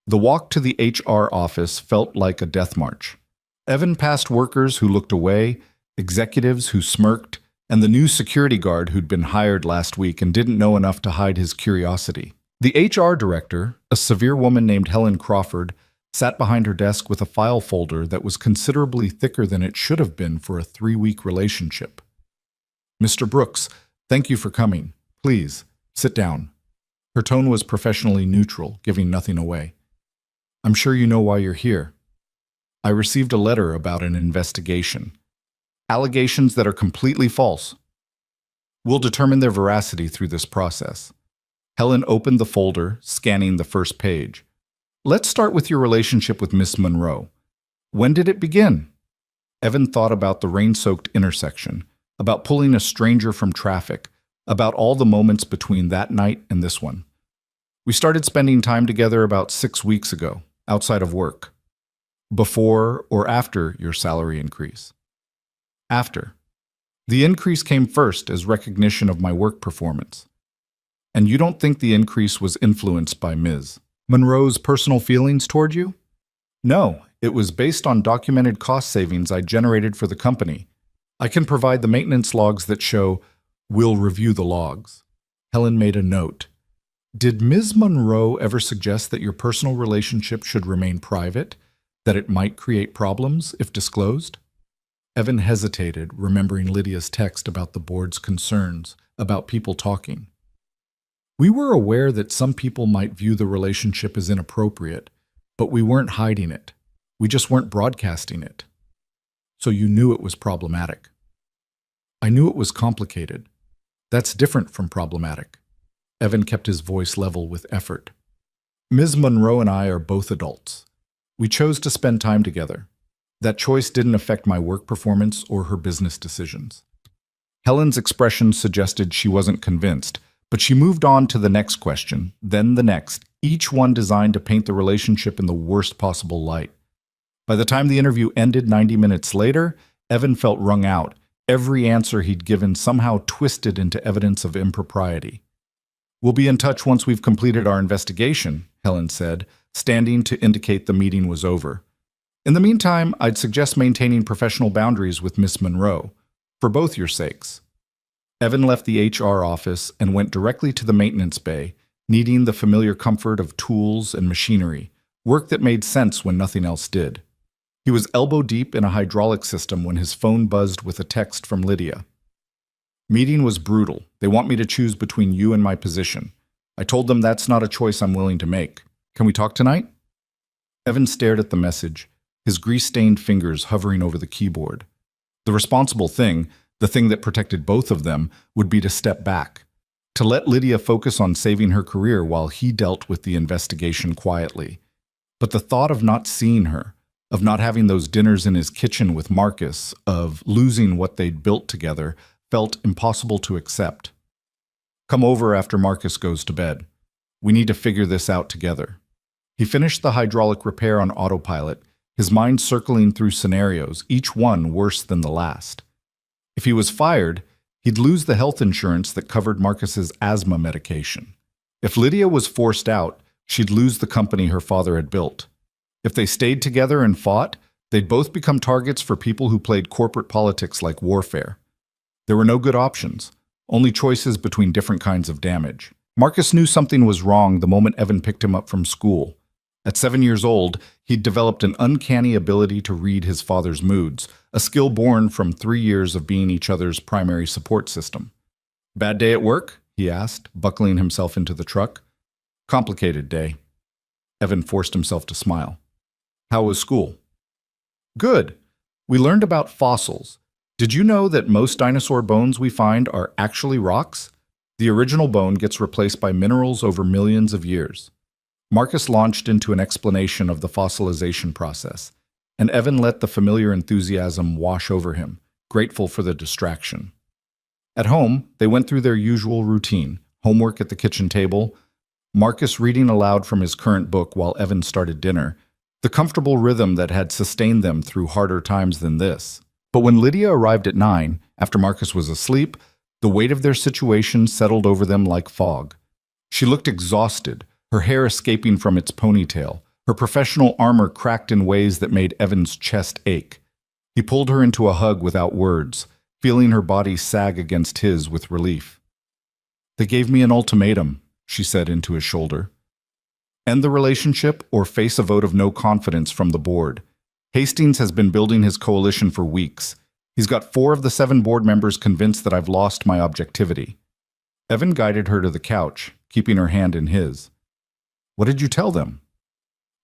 The walk to the HR office felt like a death march. Evan passed workers who looked away, executives who smirked, and the new security guard who'd been hired last week and didn't know enough to hide his curiosity. The HR director, a severe woman named Helen Crawford, sat behind her desk with a file folder that was considerably thicker than it should have been for a 3-week relationship. "Mr. Brooks, thank you for coming. Please, sit down." Her tone was professionally neutral, giving nothing away. "I'm sure you know why you're here. I received a letter about an investigation. Allegations that are completely false. We'll determine their veracity through this process." Helen opened the folder, scanning the first page. "Let's start with your relationship with Miss Monroe. When did it begin?" Evan thought about the rain-soaked intersection, about pulling a stranger from traffic, about all the moments between that night and this one. "We started spending time together about 6 weeks ago, outside of work." "Before or after your salary increase?" "After. The increase came first as recognition of my work performance." "And you don't think the increase was influenced by Ms. Monroe's personal feelings toward you?" "No, it was based on documented cost savings I generated for the company. I can provide the maintenance logs that show we'll review the logs." Helen made a note. "Did Ms. Monroe ever suggest that your personal relationship should remain private, that it might create problems if disclosed?" Evan hesitated, remembering Lydia's text about the board's concerns, about people talking. "We were aware that some people might view the relationship as inappropriate, but we weren't hiding it. We just weren't broadcasting it." "So you knew it was problematic?" "I knew it was complicated. That's different from problematic." Evan kept his voice level with effort. "Ms. Monroe and I are both adults. We chose to spend time together. That choice didn't affect my work performance or her business decisions." Helen's expression suggested she wasn't convinced, but she moved on to the next question, then the next, each one designed to paint the relationship in the worst possible light. By the time the interview ended 90 minutes later, Evan felt wrung out, every answer he'd given somehow twisted into evidence of impropriety. "We'll be in touch once we've completed our investigation," Helen said, standing to indicate the meeting was over. "In the meantime, I'd suggest maintaining professional boundaries with Miss Monroe, for both your sakes." Evan left the HR office and went directly to the maintenance bay, needing the familiar comfort of tools and machinery, work that made sense when nothing else did. He was elbow-deep in a hydraulic system when his phone buzzed with a text from Lydia. "Meeting was brutal. They want me to choose between you and my position. I told them that's not a choice I'm willing to make. Can we talk tonight?" Evan stared at the message, his grease-stained fingers hovering over the keyboard. The responsible thing, the thing that protected both of them, would be to step back, to let Lydia focus on saving her career while he dealt with the investigation quietly. But the thought of not seeing her, of not having those dinners in his kitchen with Marcus, of losing what they'd built together, felt impossible to accept. "Come over after Marcus goes to bed. We need to figure this out together." He finished the hydraulic repair on autopilot, his mind circling through scenarios, each one worse than the last. If he was fired, he'd lose the health insurance that covered Marcus's asthma medication. If Lydia was forced out, she'd lose the company her father had built. If they stayed together and fought, they'd both become targets for people who played corporate politics like warfare. There were no good options, only choices between different kinds of damage. Marcus knew something was wrong the moment Evan picked him up from school. At 7 years old, he'd developed an uncanny ability to read his father's moods, a skill born from 3 years of being each other's primary support system. "Bad day at work?" he asked, buckling himself into the truck. "Complicated day." Evan forced himself to smile. "How was school?" "Good. We learned about fossils. Did you know that most dinosaur bones we find are actually rocks? The original bone gets replaced by minerals over millions of years." Marcus launched into an explanation of the fossilization process, and Evan let the familiar enthusiasm wash over him, grateful for the distraction. At home, they went through their usual routine, homework at the kitchen table, Marcus reading aloud from his current book while Evan started dinner, the comfortable rhythm that had sustained them through harder times than this. But when Lydia arrived at 9, after Marcus was asleep, the weight of their situation settled over them like fog. She looked exhausted, her hair escaping from its ponytail, her professional armor cracked in ways that made Evan's chest ache. He pulled her into a hug without words, feeling her body sag against his with relief. They gave me an ultimatum, she said into his shoulder. End the relationship or face a vote of no confidence from the board. Hastings has been building his coalition for weeks. He's got 4 of the 7 board members convinced that I've lost my objectivity. Evan guided her to the couch, keeping her hand in his. What did you tell them?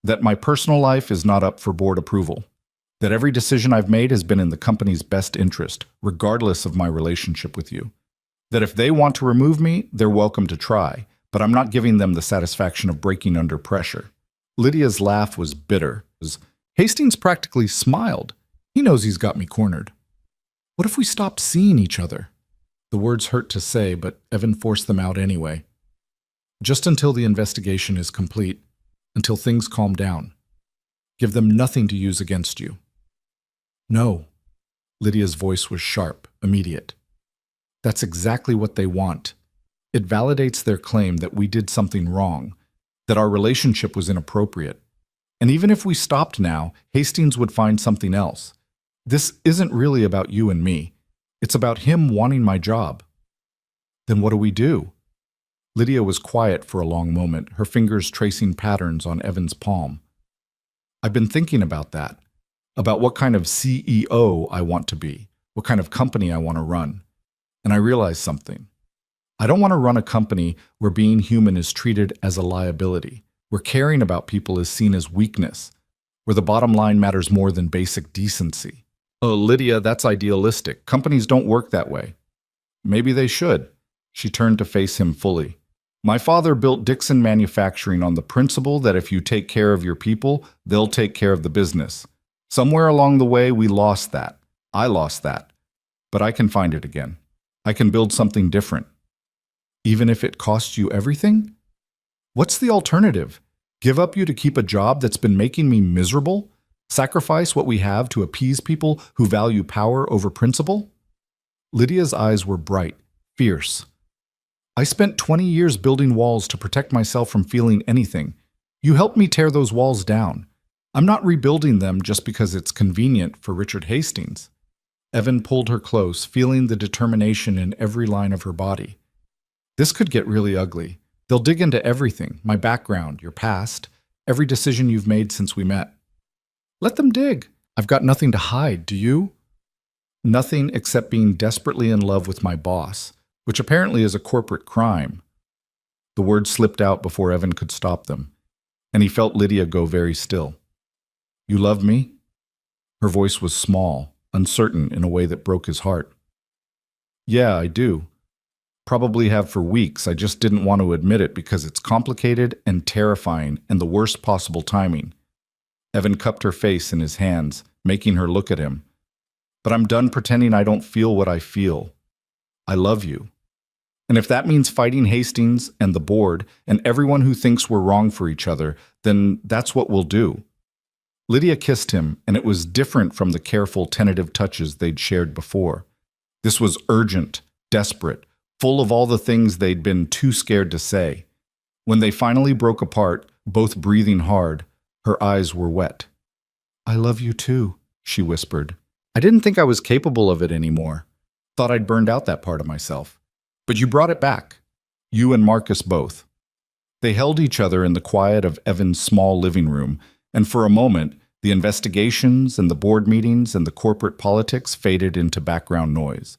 That my personal life is not up for board approval. That every decision I've made has been in the company's best interest, regardless of my relationship with you. That if they want to remove me, they're welcome to try, but I'm not giving them the satisfaction of breaking under pressure. Lydia's laugh was bitter. Hastings practically smiled. He knows he's got me cornered. What if we stopped seeing each other? The words hurt to say, but Evan forced them out anyway. Just until the investigation is complete, until things calm down. Give them nothing to use against you. No. Lydia's voice was sharp, immediate. That's exactly what they want. It validates their claim that we did something wrong, that our relationship was inappropriate. And even if we stopped now, Hastings would find something else. This isn't really about you and me. It's about him wanting my job. Then what do we do? Lydia was quiet for a long moment, her fingers tracing patterns on Evan's palm. I've been thinking about that, about what kind of CEO I want to be, what kind of company I want to run. And I realized something. I don't want to run a company where being human is treated as a liability, where caring about people is seen as weakness, where the bottom line matters more than basic decency. Oh, Lydia, that's idealistic. Companies don't work that way. Maybe they should. She turned to face him fully. My father built Dixon Manufacturing on the principle that if you take care of your people, they'll take care of the business. Somewhere along the way, we lost that. I lost that. But I can find it again. I can build something different. Even if it costs you everything? What's the alternative? Give up you to keep a job that's been making me miserable? Sacrifice what we have to appease people who value power over principle? Lydia's eyes were bright, fierce. I spent 20 years building walls to protect myself from feeling anything. You helped me tear those walls down. I'm not rebuilding them just because it's convenient for Richard Hastings. Evan pulled her close, feeling the determination in every line of her body. This could get really ugly. They'll dig into everything, my background, your past, every decision you've made since we met. Let them dig. I've got nothing to hide, do you? Nothing except being desperately in love with my boss, which apparently is a corporate crime. The words slipped out before Evan could stop them, and he felt Lydia go very still. You love me? Her voice was small, uncertain in a way that broke his heart. Yeah, I do. Probably have for weeks. I just didn't want to admit it because it's complicated and terrifying and the worst possible timing. Evan cupped her face in his hands, making her look at him. But I'm done pretending I don't feel what I feel. I love you. And if that means fighting Hastings and the board and everyone who thinks we're wrong for each other, then that's what we'll do. Lydia kissed him, and it was different from the careful, tentative touches they'd shared before. This was urgent, desperate, full of all the things they'd been too scared to say. When they finally broke apart, both breathing hard, her eyes were wet. I love you too, she whispered. I didn't think I was capable of it anymore. Thought I'd burned out that part of myself. But you brought it back. You and Marcus both. They held each other in the quiet of Evan's small living room, and for a moment, the investigations and the board meetings and the corporate politics faded into background noise.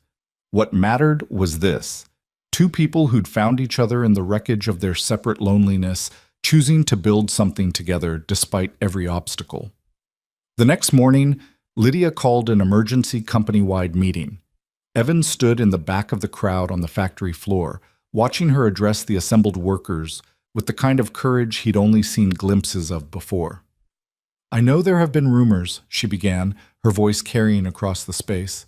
What mattered was this: 2 people who'd found each other in the wreckage of their separate loneliness, choosing to build something together despite every obstacle. The next morning, Lydia called an emergency company-wide meeting. Evan stood in the back of the crowd on the factory floor, watching her address the assembled workers with the kind of courage he'd only seen glimpses of before. I know there have been rumors, she began, her voice carrying across the space.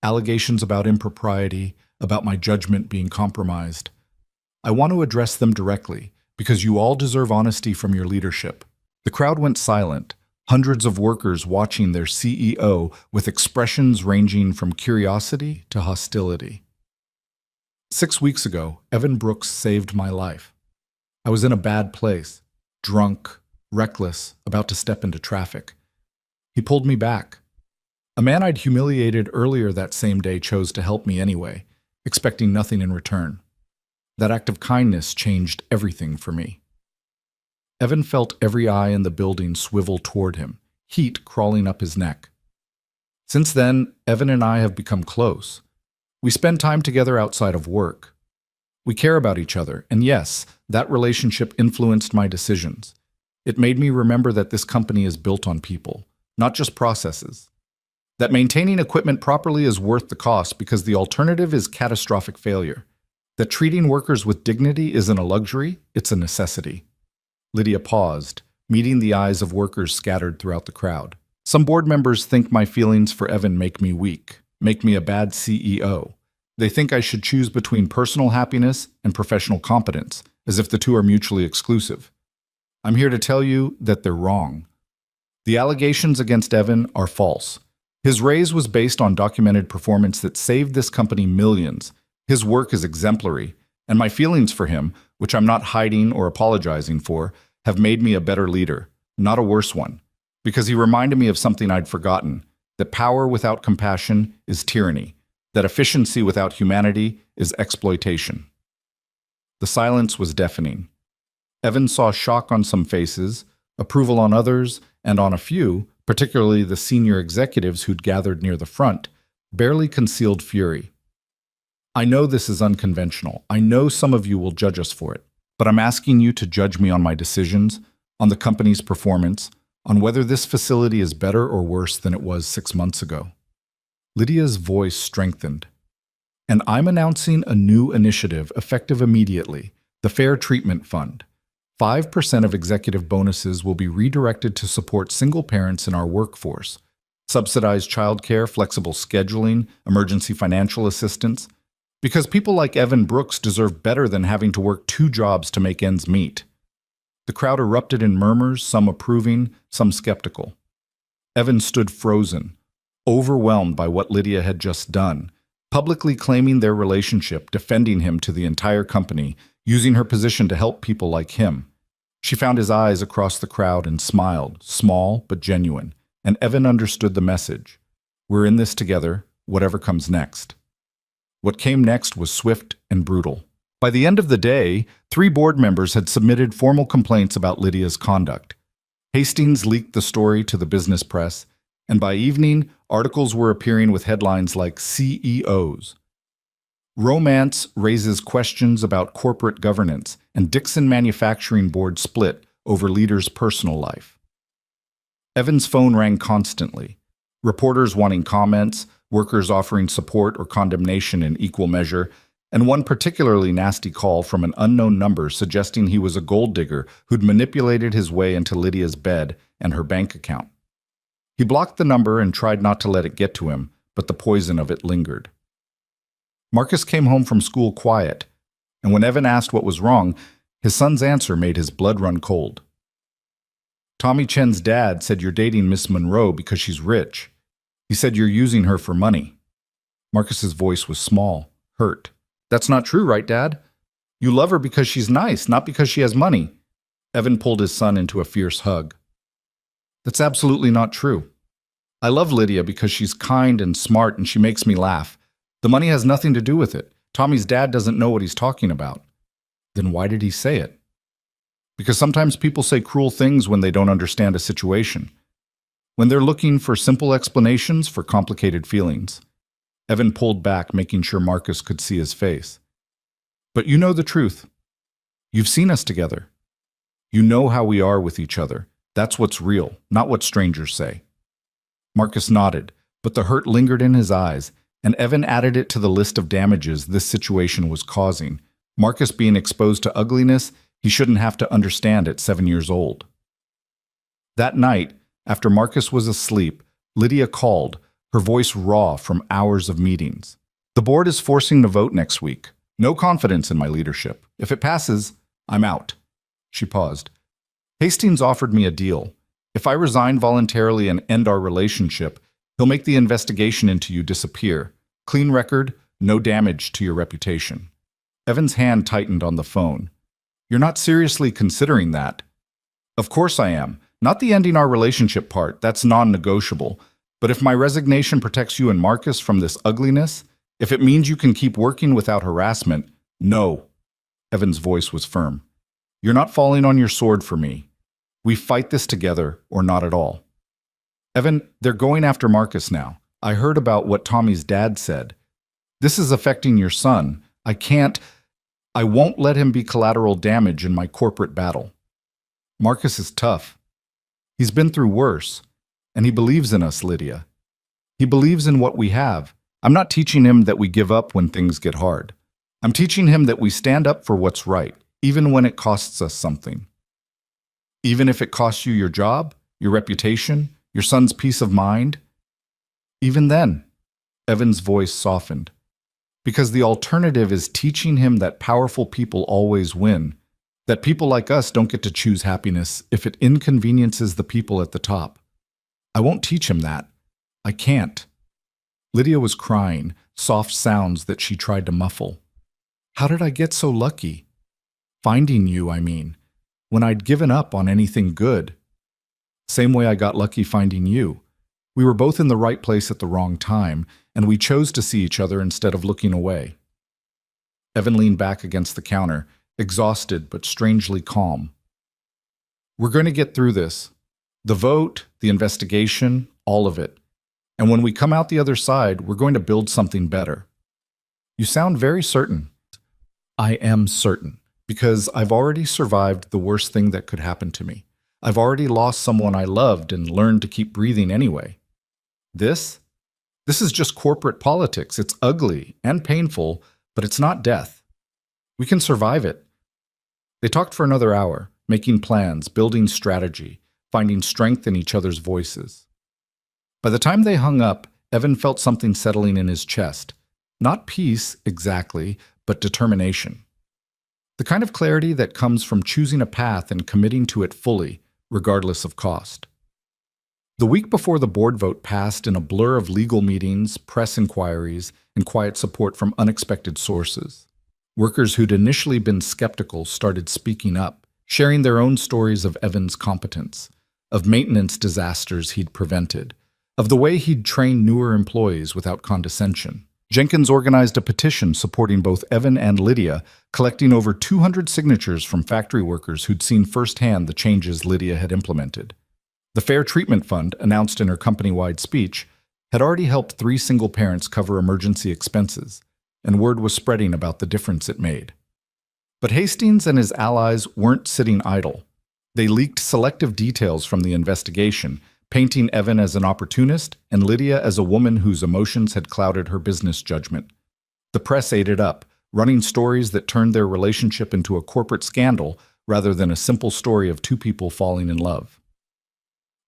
Allegations about impropriety, about my judgment being compromised. I want to address them directly, because you all deserve honesty from your leadership. The crowd went silent, hundreds of workers watching their CEO with expressions ranging from curiosity to hostility. 6 weeks ago, Evan Brooks saved my life. I was in a bad place, drunk, reckless, about to step into traffic. He pulled me back. A man I'd humiliated earlier that same day chose to help me anyway, expecting nothing in return. That act of kindness changed everything for me. Evan felt every eye in the building swivel toward him, heat crawling up his neck. Since then, Evan and I have become close. We spend time together outside of work. We care about each other, and yes, that relationship influenced my decisions. It made me remember that this company is built on people, not just processes. That maintaining equipment properly is worth the cost because the alternative is catastrophic failure. That treating workers with dignity isn't a luxury, it's a necessity. Lydia paused, meeting the eyes of workers scattered throughout the crowd. Some board members think my feelings for Evan make me weak, make me a bad CEO. They think I should choose between personal happiness and professional competence, as if the two are mutually exclusive. I'm here to tell you that they're wrong. The allegations against Evan are false. His raise was based on documented performance that saved this company millions. His work is exemplary, and my feelings for him, which I'm not hiding or apologizing for, have made me a better leader, not a worse one, because he reminded me of something I'd forgotten, that power without compassion is tyranny, that efficiency without humanity is exploitation. The silence was deafening. Evan saw shock on some faces, approval on others, and on a few, particularly the senior executives who'd gathered near the front, barely concealed fury. I know this is unconventional. I know some of you will judge us for it, but I'm asking you to judge me on my decisions, on the company's performance, on whether this facility is better or worse than it was 6 months ago. Lydia's voice strengthened. And I'm announcing a new initiative effective immediately, the Fair Treatment Fund. 5% of executive bonuses will be redirected to support single parents in our workforce, subsidized childcare, flexible scheduling, emergency financial assistance, because people like Evan Brooks deserve better than having to work 2 jobs to make ends meet. The crowd erupted in murmurs, some approving, some skeptical. Evan stood frozen, overwhelmed by what Lydia had just done, publicly claiming their relationship, defending him to the entire company, using her position to help people like him. She found his eyes across the crowd and smiled, small but genuine, and Evan understood the message. We're in this together, whatever comes next. What came next was swift and brutal. By the end of the day, 3 board members had submitted formal complaints about Lydia's conduct. Hastings leaked the story to the business press, and by evening, articles were appearing with headlines like CEOs. Romance raises questions about corporate governance, and Dixon Manufacturing Board split over leaders' personal life. Evan's phone rang constantly. Reporters wanting comments, workers offering support or condemnation in equal measure, and one particularly nasty call from an unknown number suggesting he was a gold digger who'd manipulated his way into Lydia's bed and her bank account. He blocked the number and tried not to let it get to him, but the poison of it lingered. Marcus came home from school quiet, and when Evan asked what was wrong, his son's answer made his blood run cold. Tommy Chen's dad said you're dating Miss Monroe because she's rich. He said you're using her for money. Marcus's voice was small, hurt. That's not true, right, Dad? You love her because she's nice, not because she has money. Evan pulled his son into a fierce hug. That's absolutely not true. I love Lydia because she's kind and smart and she makes me laugh. The money has nothing to do with it. Tommy's dad doesn't know what he's talking about. Then why did he say it? Because sometimes people say cruel things when they don't understand a situation. When they're looking for simple explanations for complicated feelings. Evan pulled back, making sure Marcus could see his face. But you know the truth. You've seen us together. You know how we are with each other. That's what's real, not what strangers say. Marcus nodded, but the hurt lingered in his eyes, and Evan added it to the list of damages this situation was causing. Marcus being exposed to ugliness he shouldn't have to understand at 7 years old. That night, after Marcus was asleep, Lydia called, her voice raw from hours of meetings. The board is forcing the vote next week. No confidence in my leadership. If it passes, I'm out. She paused. Hastings offered me a deal. If I resign voluntarily and end our relationship, he'll make the investigation into you disappear. Clean record, no damage to your reputation. Evan's hand tightened on the phone. You're not seriously considering that? Of course I am. Not the ending our relationship part, that's non-negotiable. But if my resignation protects you and Marcus from this ugliness, if it means you can keep working without harassment, no. Evan's voice was firm. You're not falling on your sword for me. We fight this together or not at all. Evan, they're going after Marcus now. I heard about what Tommy's dad said. This is affecting your son. I won't let him be collateral damage in my corporate battle. Marcus is tough. He's been through worse. And he believes in us, Lydia. He believes in what we have. I'm not teaching him that we give up when things get hard. I'm teaching him that we stand up for what's right, even when it costs us something. Even if it costs you your job, your reputation, your son's peace of mind. Even then, Evan's voice softened. Because the alternative is teaching him that powerful people always win, that people like us don't get to choose happiness if it inconveniences the people at the top. I won't teach him that. I can't. Lydia was crying, soft sounds that she tried to muffle. How did I get so lucky? Finding you, I mean, when I'd given up on anything good. Same way I got lucky finding you. We were both in the right place at the wrong time, and we chose to see each other instead of looking away. Evan leaned back against the counter, exhausted but strangely calm. We're going to get through this. The vote, the investigation, all of it. And when we come out the other side, we're going to build something better. You sound very certain. I am certain, because I've already survived the worst thing that could happen to me. I've already lost someone I loved and learned to keep breathing anyway. This is just corporate politics. It's ugly and painful, but it's not death. We can survive it. They talked for another hour, making plans, building strategy, finding strength in each other's voices. By the time they hung up, Evan felt something settling in his chest. Not peace, exactly, but determination. The kind of clarity that comes from choosing a path and committing to it fully, regardless of cost. The week before the board vote passed in a blur of legal meetings, press inquiries, and quiet support from unexpected sources. Workers who'd initially been skeptical started speaking up, sharing their own stories of Evan's competence, of maintenance disasters he'd prevented, of the way he'd trained newer employees without condescension. Jenkins organized a petition supporting both Evan and Lydia, collecting over 200 signatures from factory workers who'd seen firsthand the changes Lydia had implemented. The Fair Treatment Fund, announced in her company-wide speech, had already helped 3 single parents cover emergency expenses, and word was spreading about the difference it made. But Hastings and his allies weren't sitting idle. They leaked selective details from the investigation, painting Evan as an opportunist and Lydia as a woman whose emotions had clouded her business judgment. The press ate it up, running stories that turned their relationship into a corporate scandal rather than a simple story of 2 people falling in love.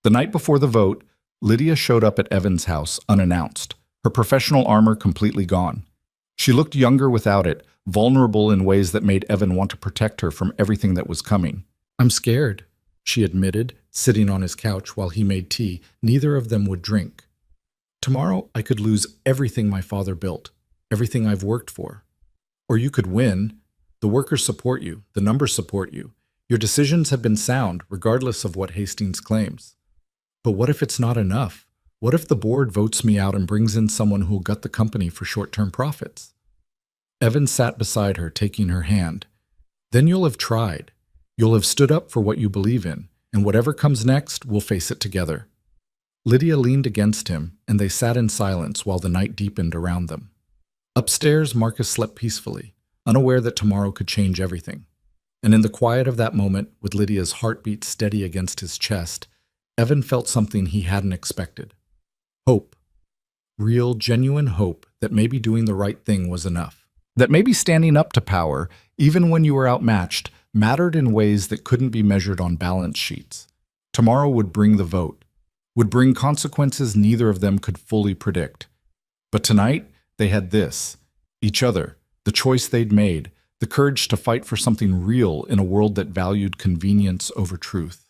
The night before the vote, Lydia showed up at Evan's house unannounced, her professional armor completely gone. She looked younger without it, vulnerable in ways that made Evan want to protect her from everything that was coming. I'm scared, she admitted, sitting on his couch while he made tea. Neither of them would drink. Tomorrow I could lose everything my father built, everything I've worked for. Or you could win. The workers support you, the numbers support you. Your decisions have been sound, regardless of what Hastings claims. But what if it's not enough? What if the board votes me out and brings in someone who'll gut the company for short-term profits? Evan sat beside her, taking her hand. Then you'll have tried. You'll have stood up for what you believe in, and whatever comes next, we'll face it together. Lydia leaned against him, and they sat in silence while the night deepened around them. Upstairs, Marcus slept peacefully, unaware that tomorrow could change everything. And in the quiet of that moment, with Lydia's heartbeat steady against his chest, Evan felt something he hadn't expected. Hope. Real, genuine hope that maybe doing the right thing was enough. That maybe standing up to power, even when you were outmatched, mattered in ways that couldn't be measured on balance sheets. Tomorrow would bring the vote, would bring consequences neither of them could fully predict. But tonight, they had this, each other, the choice they'd made, the courage to fight for something real in a world that valued convenience over truth.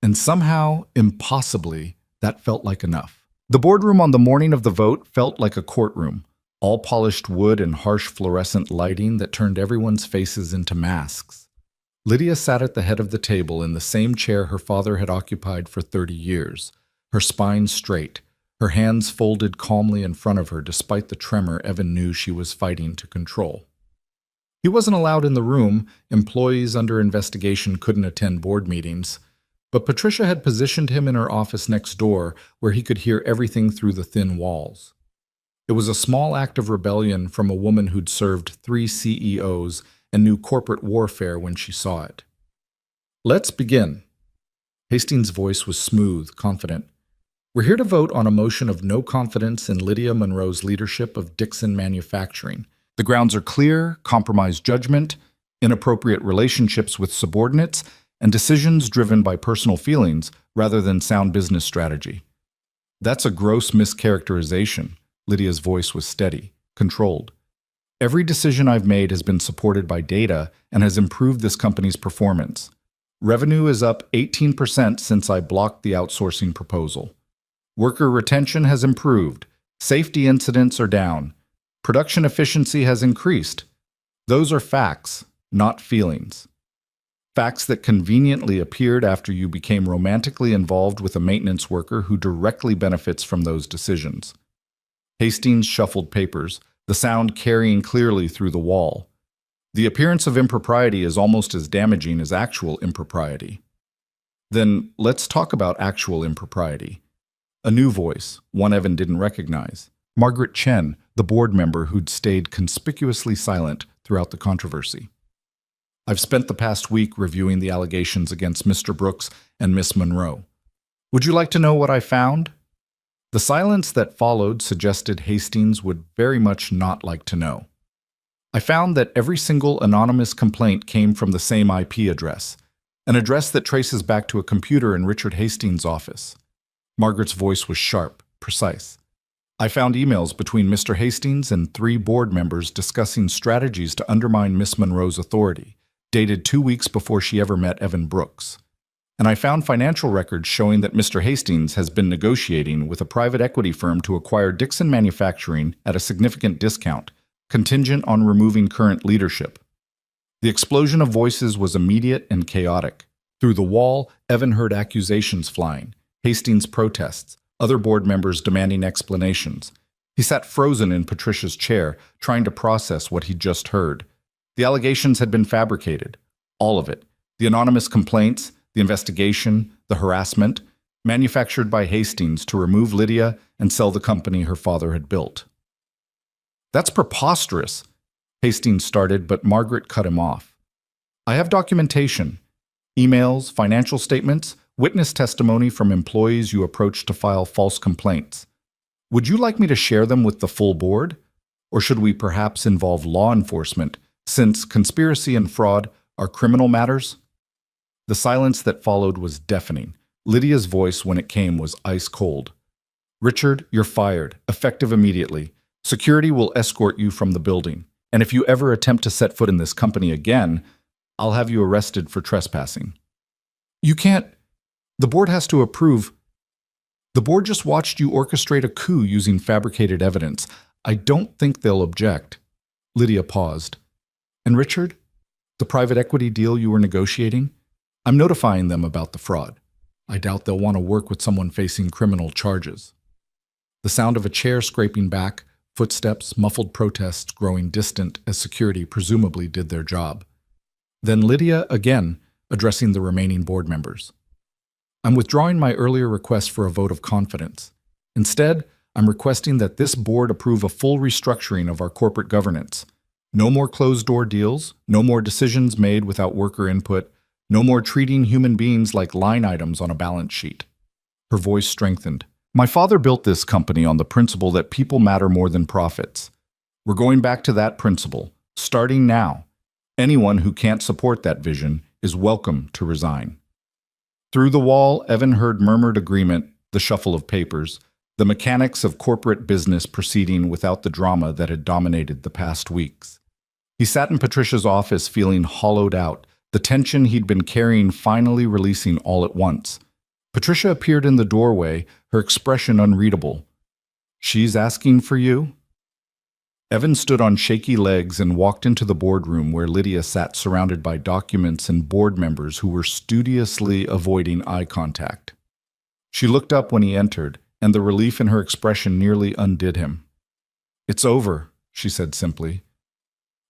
And somehow, impossibly, that felt like enough. The boardroom on the morning of the vote felt like a courtroom, all polished wood and harsh fluorescent lighting that turned everyone's faces into masks. Lydia sat at the head of the table in the same chair her father had occupied for 30 years, her spine straight, her hands folded calmly in front of her despite the tremor Evan knew she was fighting to control. He wasn't allowed in the room, employees under investigation couldn't attend board meetings, but Patricia had positioned him in her office next door where he could hear everything through the thin walls. It was a small act of rebellion from a woman who'd served 3 CEOs and knew corporate warfare when she saw it. "Let's begin." Hastings' voice was smooth, confident. "We're here to vote on a motion of no confidence in Lydia Monroe's leadership of Dixon Manufacturing. The grounds are clear: compromised judgment, inappropriate relationships with subordinates, and decisions driven by personal feelings rather than sound business strategy." "That's a gross mischaracterization." Lydia's voice was steady, controlled. "Every decision I've made has been supported by data and has improved this company's performance. Revenue is up 18% since I blocked the outsourcing proposal. Worker retention has improved. Safety incidents are down. Production efficiency has increased. Those are facts, not feelings. Facts that conveniently appeared after you became romantically involved with a maintenance worker who directly benefits from those decisions." Hastings shuffled papers, the sound carrying clearly through the wall. "The appearance of impropriety is almost as damaging as actual impropriety." "Then let's talk about actual impropriety." A new voice, one Evan didn't recognize. Margaret Chen, the board member who'd stayed conspicuously silent throughout the controversy. "I've spent the past week reviewing the allegations against Mr. Brooks and Miss Monroe. Would you like to know what I found?" The silence that followed suggested Hastings would very much not like to know. "I found that every single anonymous complaint came from the same IP address, an address that traces back to a computer in Richard Hastings' office." Margaret's voice was sharp, precise. "I found emails between Mr. Hastings and 3 board members discussing strategies to undermine Miss Monroe's authority, dated 2 weeks before she ever met Evan Brooks. And I found financial records showing that Mr. Hastings has been negotiating with a private equity firm to acquire Dixon Manufacturing at a significant discount, contingent on removing current leadership." The explosion of voices was immediate and chaotic. Through the wall, Evan heard accusations flying, Hastings' protests, other board members demanding explanations. He sat frozen in Patricia's chair, trying to process what he'd just heard. The allegations had been fabricated. All of it. The anonymous complaints, the investigation, the harassment, manufactured by Hastings to remove Lydia and sell the company her father had built. "That's preposterous," Hastings started, but Margaret cut him off. "I have documentation, emails, financial statements, witness testimony from employees you approached to file false complaints. Would you like me to share them with the full board? Or should we perhaps involve law enforcement, since conspiracy and fraud are criminal matters?" The silence that followed was deafening. Lydia's voice, when it came, was ice cold. "Richard, you're fired, effective immediately. Security will escort you from the building. And if you ever attempt to set foot in this company again, I'll have you arrested for trespassing." "You can't. The board has to approve." "The board just watched you orchestrate a coup using fabricated evidence. I don't think they'll object." Lydia paused. "And Richard, the private equity deal you were negotiating? I'm notifying them about the fraud. I doubt they'll want to work with someone facing criminal charges." The sound of a chair scraping back, footsteps, muffled protests growing distant as security presumably did their job. Then Lydia again, addressing the remaining board members. "I'm withdrawing my earlier request for a vote of confidence. Instead, I'm requesting that this board approve a full restructuring of our corporate governance. No more closed-door deals, no more decisions made without worker input, no more treating human beings like line items on a balance sheet." Her voice strengthened. "My father built this company on the principle that people matter more than profits. We're going back to that principle, starting now. Anyone who can't support that vision is welcome to resign." Through the wall, Evan heard murmured agreement, the shuffle of papers, the mechanics of corporate business proceeding without the drama that had dominated the past weeks. He sat in Patricia's office feeling hollowed out, the tension he'd been carrying finally releasing all at once. Patricia appeared in the doorway, her expression unreadable. "She's asking for you?" Evan stood on shaky legs and walked into the boardroom where Lydia sat surrounded by documents and board members who were studiously avoiding eye contact. She looked up when he entered, and the relief in her expression nearly undid him. "It's over," she said simply.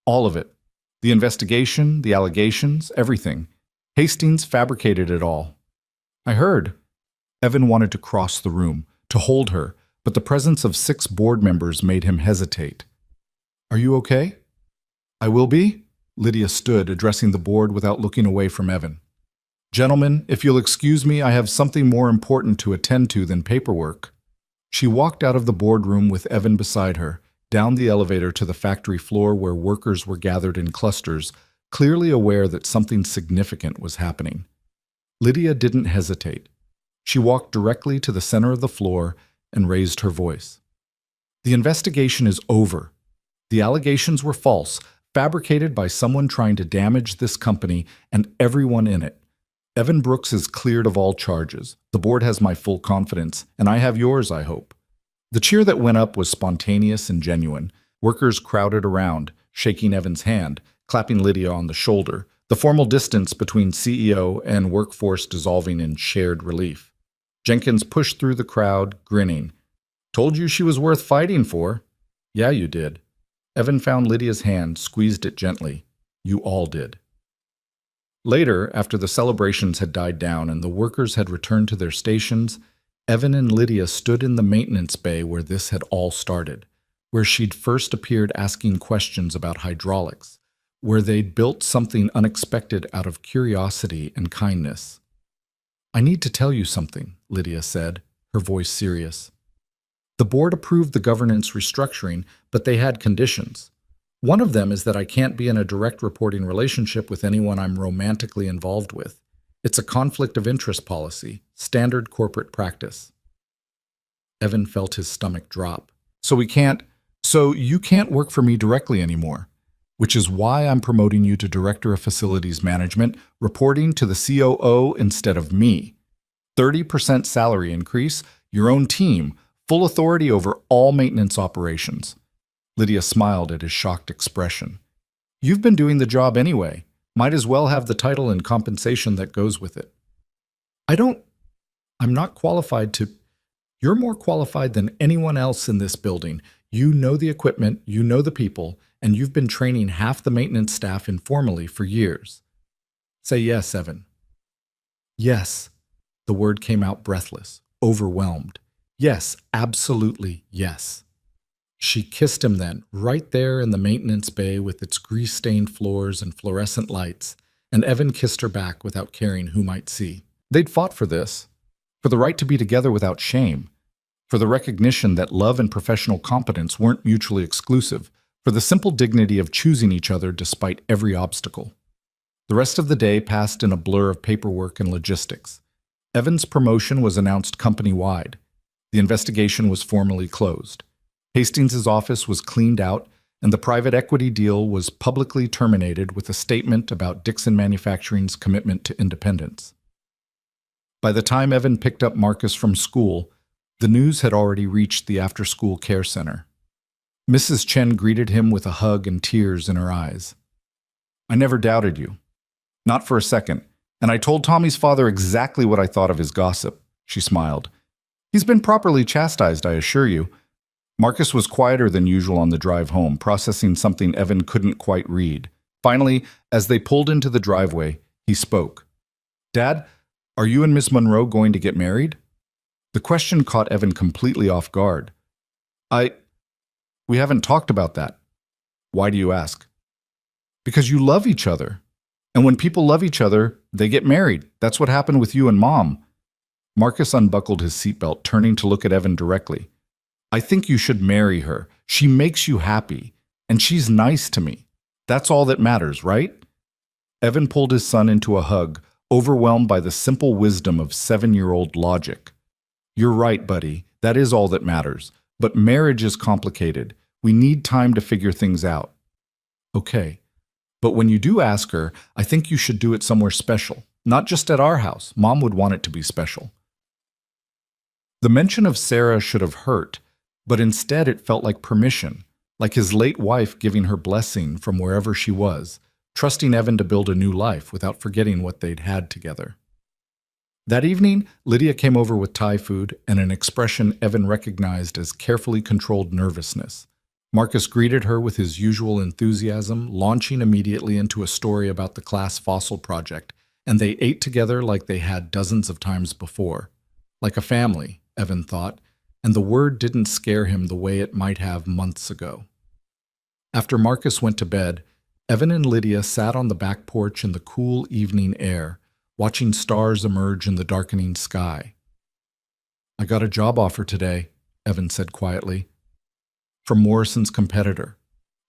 "All of it. The investigation, the allegations, everything. Hastings fabricated it all." "I heard." Evan wanted to cross the room, to hold her, but the presence of 6 board members made him hesitate. "Are you okay?" "I will be." Lydia stood, addressing the board without looking away from Evan. "Gentlemen, if you'll excuse me, I have something more important to attend to than paperwork." She walked out of the boardroom with Evan beside her, down the elevator to the factory floor where workers were gathered in clusters, clearly aware that something significant was happening. Lydia didn't hesitate. She walked directly to the center of the floor and raised her voice. "The investigation is over. The allegations were false, fabricated by someone trying to damage this company and everyone in it. Evan Brooks is cleared of all charges. The board has my full confidence, and I have yours, I hope." The cheer that went up was spontaneous and genuine. Workers crowded around, shaking Evan's hand, clapping Lydia on the shoulder, the formal distance between CEO and workforce dissolving in shared relief. Jenkins pushed through the crowd, grinning. "Told you she was worth fighting for." "Yeah, you did." Evan found Lydia's hand, squeezed it gently. "You all did." Later, after the celebrations had died down and the workers had returned to their stations, Evan and Lydia stood in the maintenance bay where this had all started, where she'd first appeared asking questions about hydraulics, where they'd built something unexpected out of curiosity and kindness. "I need to tell you something," Lydia said, her voice serious. "The board approved the governance restructuring, but they had conditions. One of them is that I can't be in a direct reporting relationship with anyone I'm romantically involved with. It's a conflict of interest policy, standard corporate practice." Evan felt his stomach drop. So you can't work for me directly anymore, which is why I'm promoting you to Director of Facilities Management, reporting to the COO instead of me. 30% salary increase, your own team, full authority over all maintenance operations. Lydia smiled at his shocked expression. "You've been doing the job anyway. Might as well have the title and compensation that goes with it." I'm not qualified to. You're more qualified than anyone else in this building. You know the equipment, you know the people, and you've been training half the maintenance staff informally for years. Say yes, Evan." "Yes." The word came out breathless, overwhelmed. "Yes, absolutely yes." She kissed him then, right there in the maintenance bay with its grease-stained floors and fluorescent lights, and Evan kissed her back without caring who might see. They'd fought for this, for the right to be together without shame, for the recognition that love and professional competence weren't mutually exclusive, for the simple dignity of choosing each other despite every obstacle. The rest of the day passed in a blur of paperwork and logistics. Evan's promotion was announced company-wide. The investigation was formally closed. Hastings' office was cleaned out, and the private equity deal was publicly terminated with a statement about Dixon Manufacturing's commitment to independence. By the time Evan picked up Marcus from school, the news had already reached the after-school care center. Mrs. Chen greeted him with a hug and tears in her eyes. "I never doubted you. Not for a second. And I told Tommy's father exactly what I thought of his gossip," she smiled. "He's been properly chastised, I assure you." Marcus was quieter than usual on the drive home, processing something Evan couldn't quite read. Finally, as they pulled into the driveway, he spoke. "Dad, are you and Miss Monroe going to get married?" The question caught Evan completely off guard. We haven't talked about that." "Why do you ask?" "Because you love each other. And when people love each other, they get married. That's what happened with you and Mom." Marcus unbuckled his seatbelt, turning to look at Evan directly. "I think you should marry her. She makes you happy. And she's nice to me. That's all that matters, right?" Evan pulled his son into a hug, overwhelmed by the simple wisdom of 7-year-old logic. "You're right, buddy. That is all that matters. But marriage is complicated. We need time to figure things out." "Okay. But when you do ask her, I think you should do it somewhere special. Not just at our house. Mom would want it to be special." The mention of Sarah should have hurt, but instead it felt like permission, like his late wife giving her blessing from wherever she was, trusting Evan to build a new life without forgetting what they'd had together. That evening, Lydia came over with Thai food and an expression Evan recognized as carefully controlled nervousness. Marcus greeted her with his usual enthusiasm, launching immediately into a story about the class fossil project, and they ate together like they had dozens of times before. Like a family, Evan thought, and the word didn't scare him the way it might have months ago. After Marcus went to bed, Evan and Lydia sat on the back porch in the cool evening air, watching stars emerge in the darkening sky. "I got a job offer today," Evan said quietly, "from Morrison's competitor.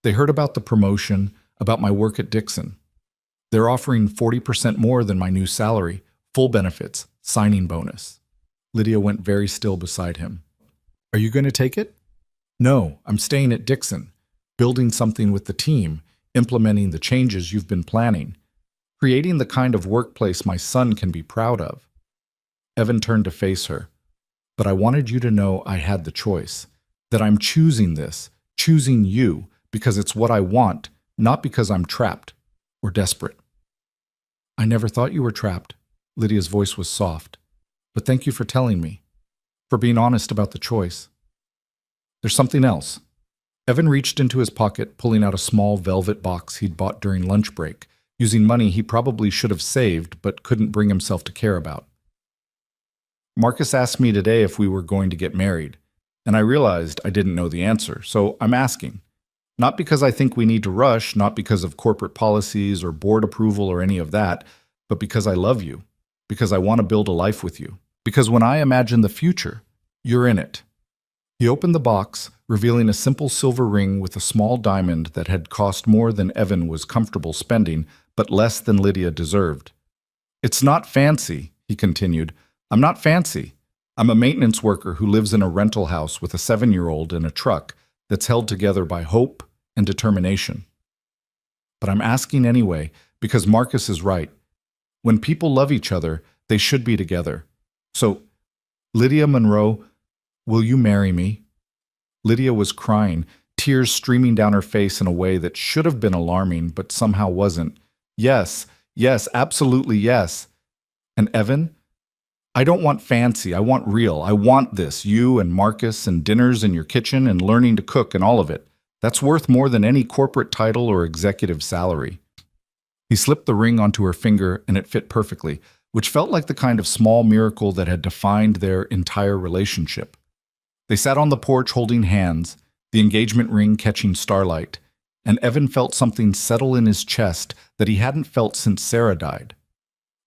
They heard about the promotion, about my work at Dixon. They're offering 40% more than my new salary, full benefits, signing bonus." Lydia went very still beside him. "Are you going to take it?" "No, I'm staying at Dixon, building something with the team, implementing the changes you've been planning, creating the kind of workplace my son can be proud of." Evan turned to face her. "But I wanted you to know I had the choice, that I'm choosing this, choosing you, because it's what I want, not because I'm trapped or desperate." "I never thought you were trapped." Lydia's voice was soft. "But thank you for telling me, for being honest about the choice. There's something else." Evan reached into his pocket, pulling out a small velvet box he'd bought during lunch break, using money he probably should have saved but couldn't bring himself to care about. "Marcus asked me today if we were going to get married, and I realized I didn't know the answer, so I'm asking. Not because I think we need to rush, not because of corporate policies or board approval or any of that, but because I love you, because I want to build a life with you, because when I imagine the future, you're in it." He opened the box, revealing a simple silver ring with a small diamond that had cost more than Evan was comfortable spending, but less than Lydia deserved. "It's not fancy," he continued. "I'm not fancy. I'm a maintenance worker who lives in a rental house with a 7-year-old and a truck that's held together by hope and determination. But I'm asking anyway, because Marcus is right. When people love each other, they should be together. So, Lydia Monroe, will you marry me?" Lydia was crying, tears streaming down her face in a way that should have been alarming, but somehow wasn't. "Yes, yes, absolutely yes." "And Evan? I don't want fancy, I want real. I want this, you and Marcus and dinners in your kitchen and learning to cook and all of it. That's worth more than any corporate title or executive salary." He slipped the ring onto her finger and it fit perfectly, which felt like the kind of small miracle that had defined their entire relationship. They sat on the porch holding hands, the engagement ring catching starlight, and Evan felt something settle in his chest that he hadn't felt since Sarah died.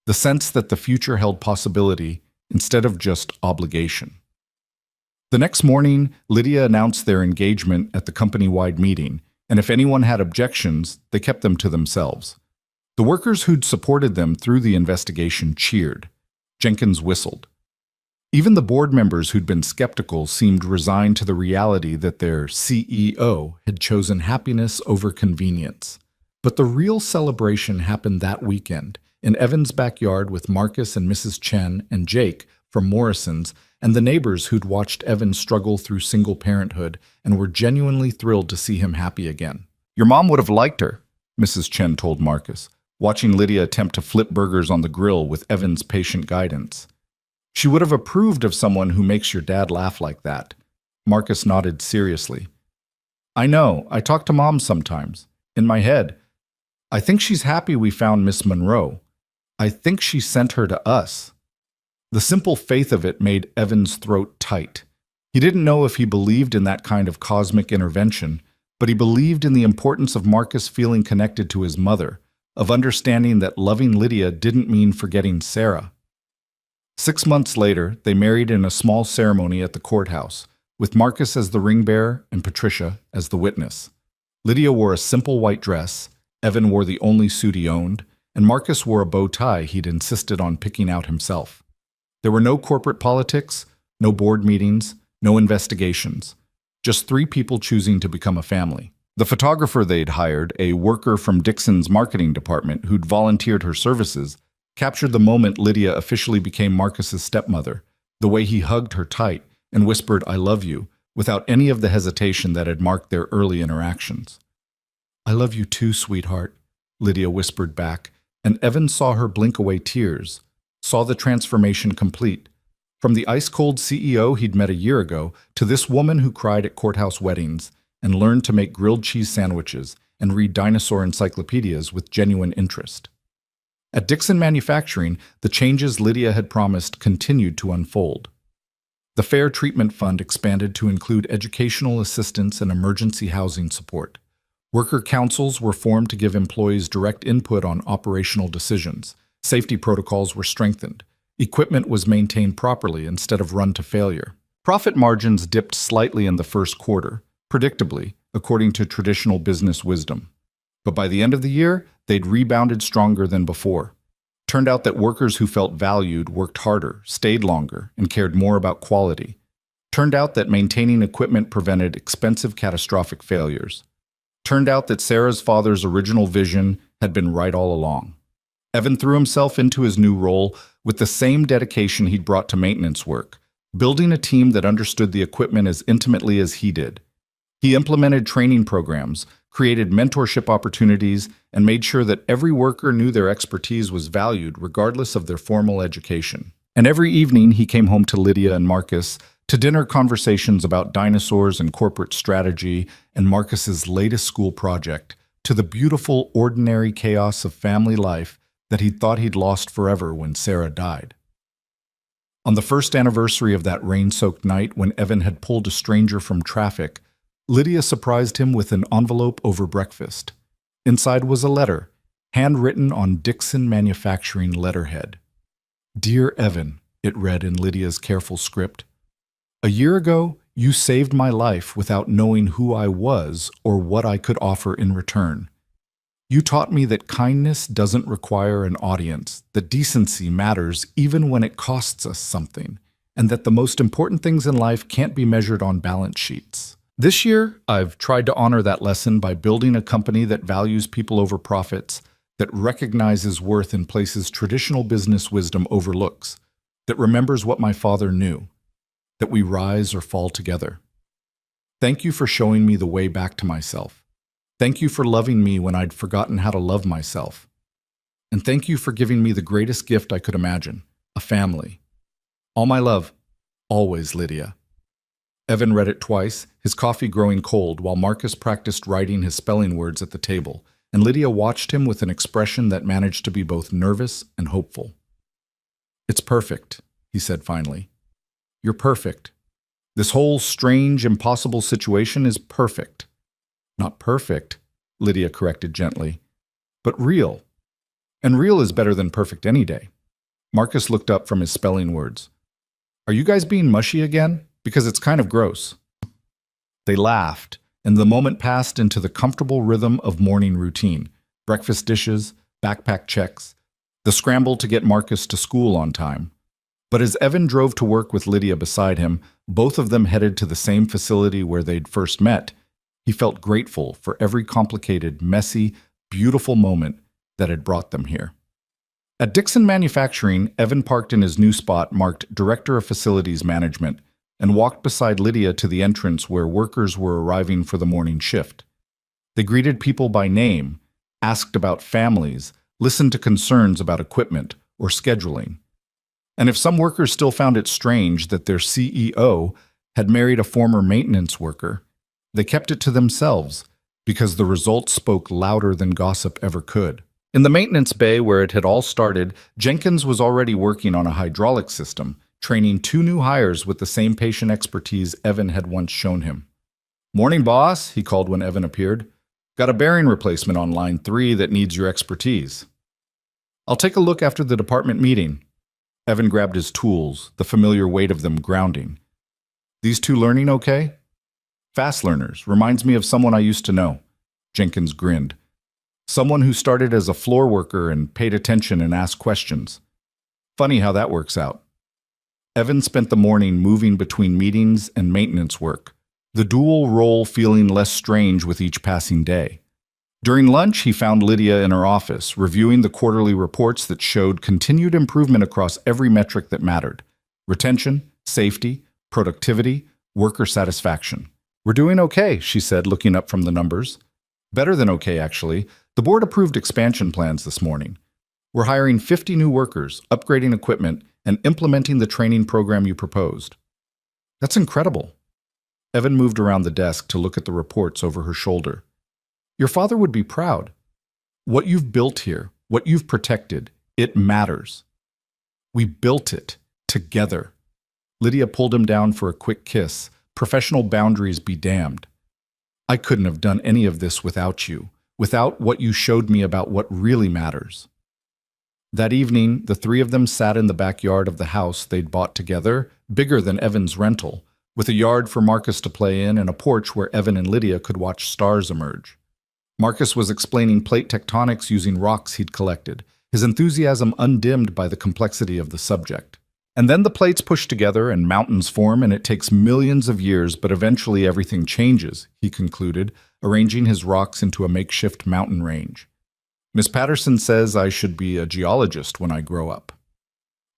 The sense that the future held possibility instead of just obligation. The next morning, Lydia announced their engagement at the company-wide meeting, and if anyone had objections, they kept them to themselves. The workers who'd supported them through the investigation cheered. Jenkins whistled. Even the board members who'd been skeptical seemed resigned to the reality that their CEO had chosen happiness over convenience. But the real celebration happened that weekend, in Evan's backyard with Marcus and Mrs. Chen and Jake from Morrison's, and the neighbors who'd watched Evan struggle through single parenthood and were genuinely thrilled to see him happy again. "Your mom would have liked her," Mrs. Chen told Marcus, watching Lydia attempt to flip burgers on the grill with Evan's patient guidance. "She would have approved of someone who makes your dad laugh like that." Marcus nodded seriously. "I know, I talk to Mom sometimes. In my head. I think she's happy we found Miss Monroe. I think she sent her to us." The simple faith of it made Evan's throat tight. He didn't know if he believed in that kind of cosmic intervention, but he believed in the importance of Marcus feeling connected to his mother, of understanding that loving Lydia didn't mean forgetting Sarah. 6 months later, they married in a small ceremony at the courthouse, with Marcus as the ring bearer and Patricia as the witness. Lydia wore a simple white dress, Evan wore the only suit he owned, and Marcus wore a bow tie he'd insisted on picking out himself. There were no corporate politics, no board meetings, no investigations. Just 3 people choosing to become a family. The photographer they'd hired, a worker from Dixon's marketing department who'd volunteered her services, captured the moment Lydia officially became Marcus's stepmother, the way he hugged her tight and whispered, "I love you," without any of the hesitation that had marked their early interactions. "I love you too, sweetheart," Lydia whispered back, and Evan saw her blink away tears. saw the transformation complete. From the ice-cold CEO he'd met a year ago to this woman who cried at courthouse weddings and learned to make grilled cheese sandwiches and read dinosaur encyclopedias with genuine interest. At Dixon Manufacturing, the changes Lydia had promised continued to unfold. The Fair Treatment Fund expanded to include educational assistance and emergency housing support. Worker councils were formed to give employees direct input on operational decisions. Safety protocols were strengthened. Equipment was maintained properly instead of run to failure. Profit margins dipped slightly in the first quarter, predictably, according to traditional business wisdom. But by the end of the year, they'd rebounded stronger than before. Turned out that workers who felt valued worked harder, stayed longer, and cared more about quality. Turned out that maintaining equipment prevented expensive catastrophic failures. Turned out that Sarah's father's original vision had been right all along. Evan threw himself into his new role with the same dedication he'd brought to maintenance work, building a team that understood the equipment as intimately as he did. He implemented training programs, created mentorship opportunities, and made sure that every worker knew their expertise was valued regardless of their formal education. And every evening he came home to Lydia and Marcus to dinner conversations about dinosaurs and corporate strategy and Marcus's latest school project, to the beautiful, ordinary chaos of family life that he'd thought he'd lost forever when Sarah died. On the first anniversary of that rain-soaked night when Evan had pulled a stranger from traffic, Lydia surprised him with an envelope over breakfast. Inside was a letter, handwritten on Dixon Manufacturing letterhead. "Dear Evan," it read in Lydia's careful script, "a year ago, you saved my life without knowing who I was or what I could offer in return. You taught me that kindness doesn't require an audience, that decency matters even when it costs us something, and that the most important things in life can't be measured on balance sheets. This year, I've tried to honor that lesson by building a company that values people over profits, that recognizes worth in places traditional business wisdom overlooks, that remembers what my father knew, that we rise or fall together. Thank you for showing me the way back to myself. Thank you for loving me when I'd forgotten how to love myself. And thank you for giving me the greatest gift I could imagine, a family. All my love, always, Lydia." Evan read it twice, his coffee growing cold, while Marcus practiced writing his spelling words at the table, and Lydia watched him with an expression that managed to be both nervous and hopeful. "It's perfect," he said finally. "You're perfect. This whole strange, impossible situation is perfect." "Not perfect," Lydia corrected gently, "but real. And real is better than perfect any day." Marcus looked up from his spelling words. "Are you guys being mushy again? Because it's kind of gross." They laughed, and the moment passed into the comfortable rhythm of morning routine. Breakfast dishes, backpack checks, the scramble to get Marcus to school on time. But as Evan drove to work with Lydia beside him, both of them headed to the same facility where they'd first met. He felt grateful for every complicated, messy, beautiful moment that had brought them here. At Dixon Manufacturing, Evan parked in his new spot marked Director of Facilities Management and walked beside Lydia to the entrance where workers were arriving for the morning shift. They greeted people by name, asked about families, listened to concerns about equipment or scheduling. And if some workers still found it strange that their CEO had married a former maintenance worker, they kept it to themselves because the results spoke louder than gossip ever could. In the maintenance bay where it had all started, Jenkins was already working on a hydraulic system, training 2 new hires with the same patient expertise Evan had once shown him. "Morning, boss," he called when Evan appeared. "Got a bearing replacement on line 3 that needs your expertise." "I'll take a look after the department meeting." Evan grabbed his tools, the familiar weight of them grounding. "These 2 learning okay?" "Fast learners. Reminds me of someone I used to know." Jenkins grinned. "Someone who started as a floor worker and paid attention and asked questions. Funny how that works out." Evan spent the morning moving between meetings and maintenance work, the dual role feeling less strange with each passing day. During lunch, he found Lydia in her office, reviewing the quarterly reports that showed continued improvement across every metric that mattered: retention, safety, productivity, worker satisfaction. "We're doing okay," she said, looking up from the numbers. "Better than okay, actually. The board approved expansion plans this morning. We're hiring 50 new workers, upgrading equipment, and implementing the training program you proposed. That's incredible. Evan moved around the desk to look at the reports over her shoulder. Your father would be proud. What you've built here, what you've protected, it matters. We built it together. Lydia pulled him down for a quick kiss. Professional boundaries be damned. I couldn't have done any of this without you, without what you showed me about what really matters. That evening, the three of them sat in the backyard of the house they'd bought together, bigger than Evan's rental, with a yard for Marcus to play in and a porch where Evan and Lydia could watch stars emerge. Marcus was explaining plate tectonics using rocks he'd collected, his enthusiasm undimmed by the complexity of the subject. And then the plates push together and mountains form, and it takes millions of years, but eventually everything changes, he concluded, arranging his rocks into a makeshift mountain range. Miss Patterson says I should be a geologist when I grow up.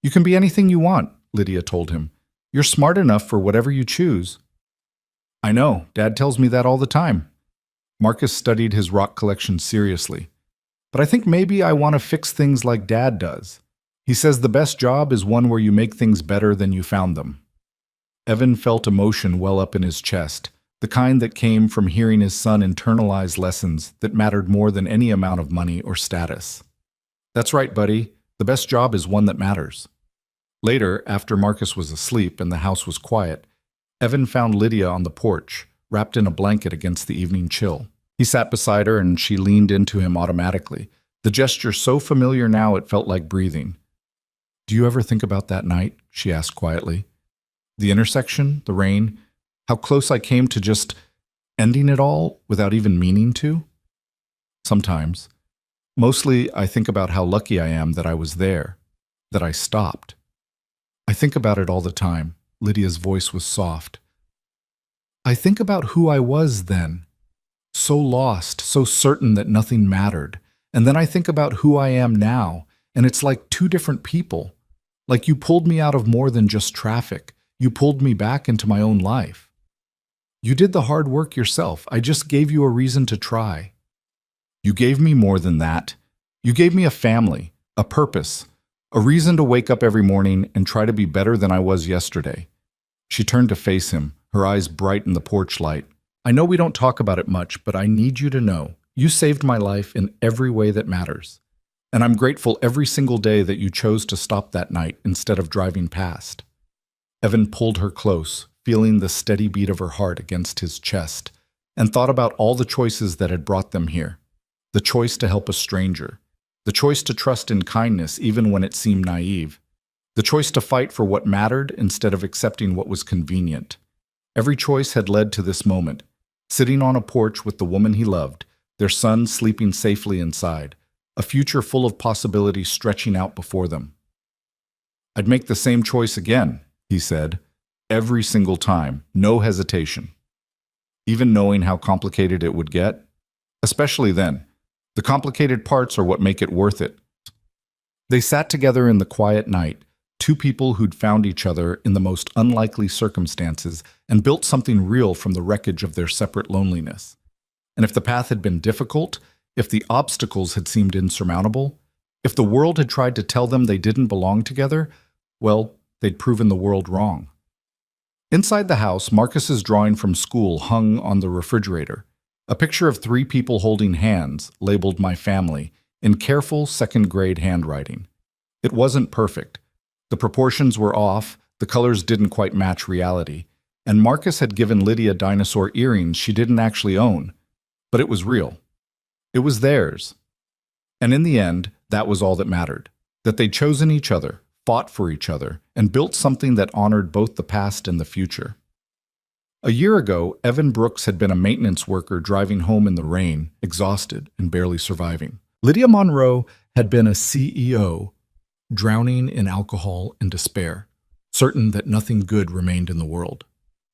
You can be anything you want, Lydia told him. You're smart enough for whatever you choose. I know, Dad tells me that all the time. Marcus studied his rock collection seriously. But I think maybe I want to fix things like Dad does. He says the best job is one where you make things better than you found them. Evan felt emotion well up in his chest, the kind that came from hearing his son internalize lessons that mattered more than any amount of money or status. That's right, buddy. The best job is one that matters. Later, after Marcus was asleep and the house was quiet, Evan found Lydia on the porch, wrapped in a blanket against the evening chill. He sat beside her and she leaned into him automatically, the gesture so familiar now it felt like breathing. Do you ever think about that night? She asked quietly. The intersection, the rain, how close I came to just ending it all without even meaning to? Sometimes. Mostly, I think about how lucky I am that I was there, that I stopped. I think about it all the time. Lydia's voice was soft. I think about who I was then. So lost, so certain that nothing mattered. And then I think about who I am now, and it's like two different people. Like you pulled me out of more than just traffic. You pulled me back into my own life. You did the hard work yourself. I just gave you a reason to try. You gave me more than that. You gave me a family, a purpose, a reason to wake up every morning and try to be better than I was yesterday. She turned to face him, her eyes bright in the porch light. I know we don't talk about it much, but I need you to know you saved my life in every way that matters. And I'm grateful every single day that you chose to stop that night instead of driving past. Evan pulled her close, feeling the steady beat of her heart against his chest, and thought about all the choices that had brought them here. The choice to help a stranger. The choice to trust in kindness even when it seemed naive. The choice to fight for what mattered instead of accepting what was convenient. Every choice had led to this moment, sitting on a porch with the woman he loved, their son sleeping safely inside, a future full of possibilities stretching out before them. I'd make the same choice again, he said, every single time, no hesitation. Even knowing how complicated it would get, especially then. The complicated parts are what make it worth it. They sat together in the quiet night, two people who'd found each other in the most unlikely circumstances and built something real from the wreckage of their separate loneliness. And if the path had been difficult, if the obstacles had seemed insurmountable, if the world had tried to tell them they didn't belong together, well, they'd proven the world wrong. Inside the house, Marcus's drawing from school hung on the refrigerator. A picture of three people holding hands, labeled My Family, in careful second-grade handwriting. It wasn't perfect. The proportions were off, the colors didn't quite match reality, and Marcus had given Lydia dinosaur earrings she didn't actually own. But it was real. It was theirs. And in the end, that was all that mattered. That they'd chosen each other, fought for each other, and built something that honored both the past and the future. A year ago, Evan Brooks had been a maintenance worker driving home in the rain, exhausted and barely surviving. Lydia Monroe had been a CEO, drowning in alcohol and despair, certain that nothing good remained in the world.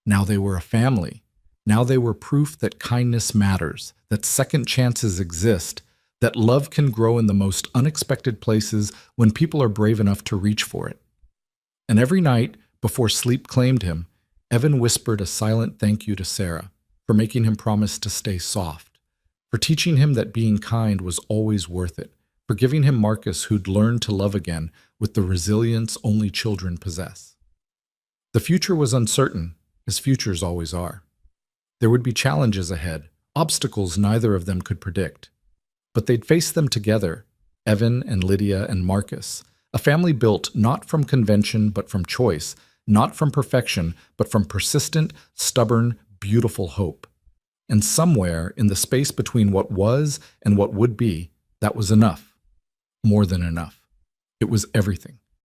Now they were a family. Now they were proof that kindness matters, that second chances exist, that love can grow in the most unexpected places when people are brave enough to reach for it. And every night, before sleep claimed him, Evan whispered a silent thank you to Sarah for making him promise to stay soft, for teaching him that being kind was always worth it, forgiving him Marcus, who'd learned to love again with the resilience only children possess. The future was uncertain, as futures always are. There would be challenges ahead, obstacles neither of them could predict. But they'd face them together, Evan and Lydia and Marcus, a family built not from convention but from choice, not from perfection but from persistent, stubborn, beautiful hope. And somewhere in the space between what was and what would be, that was enough. More than enough. It was everything.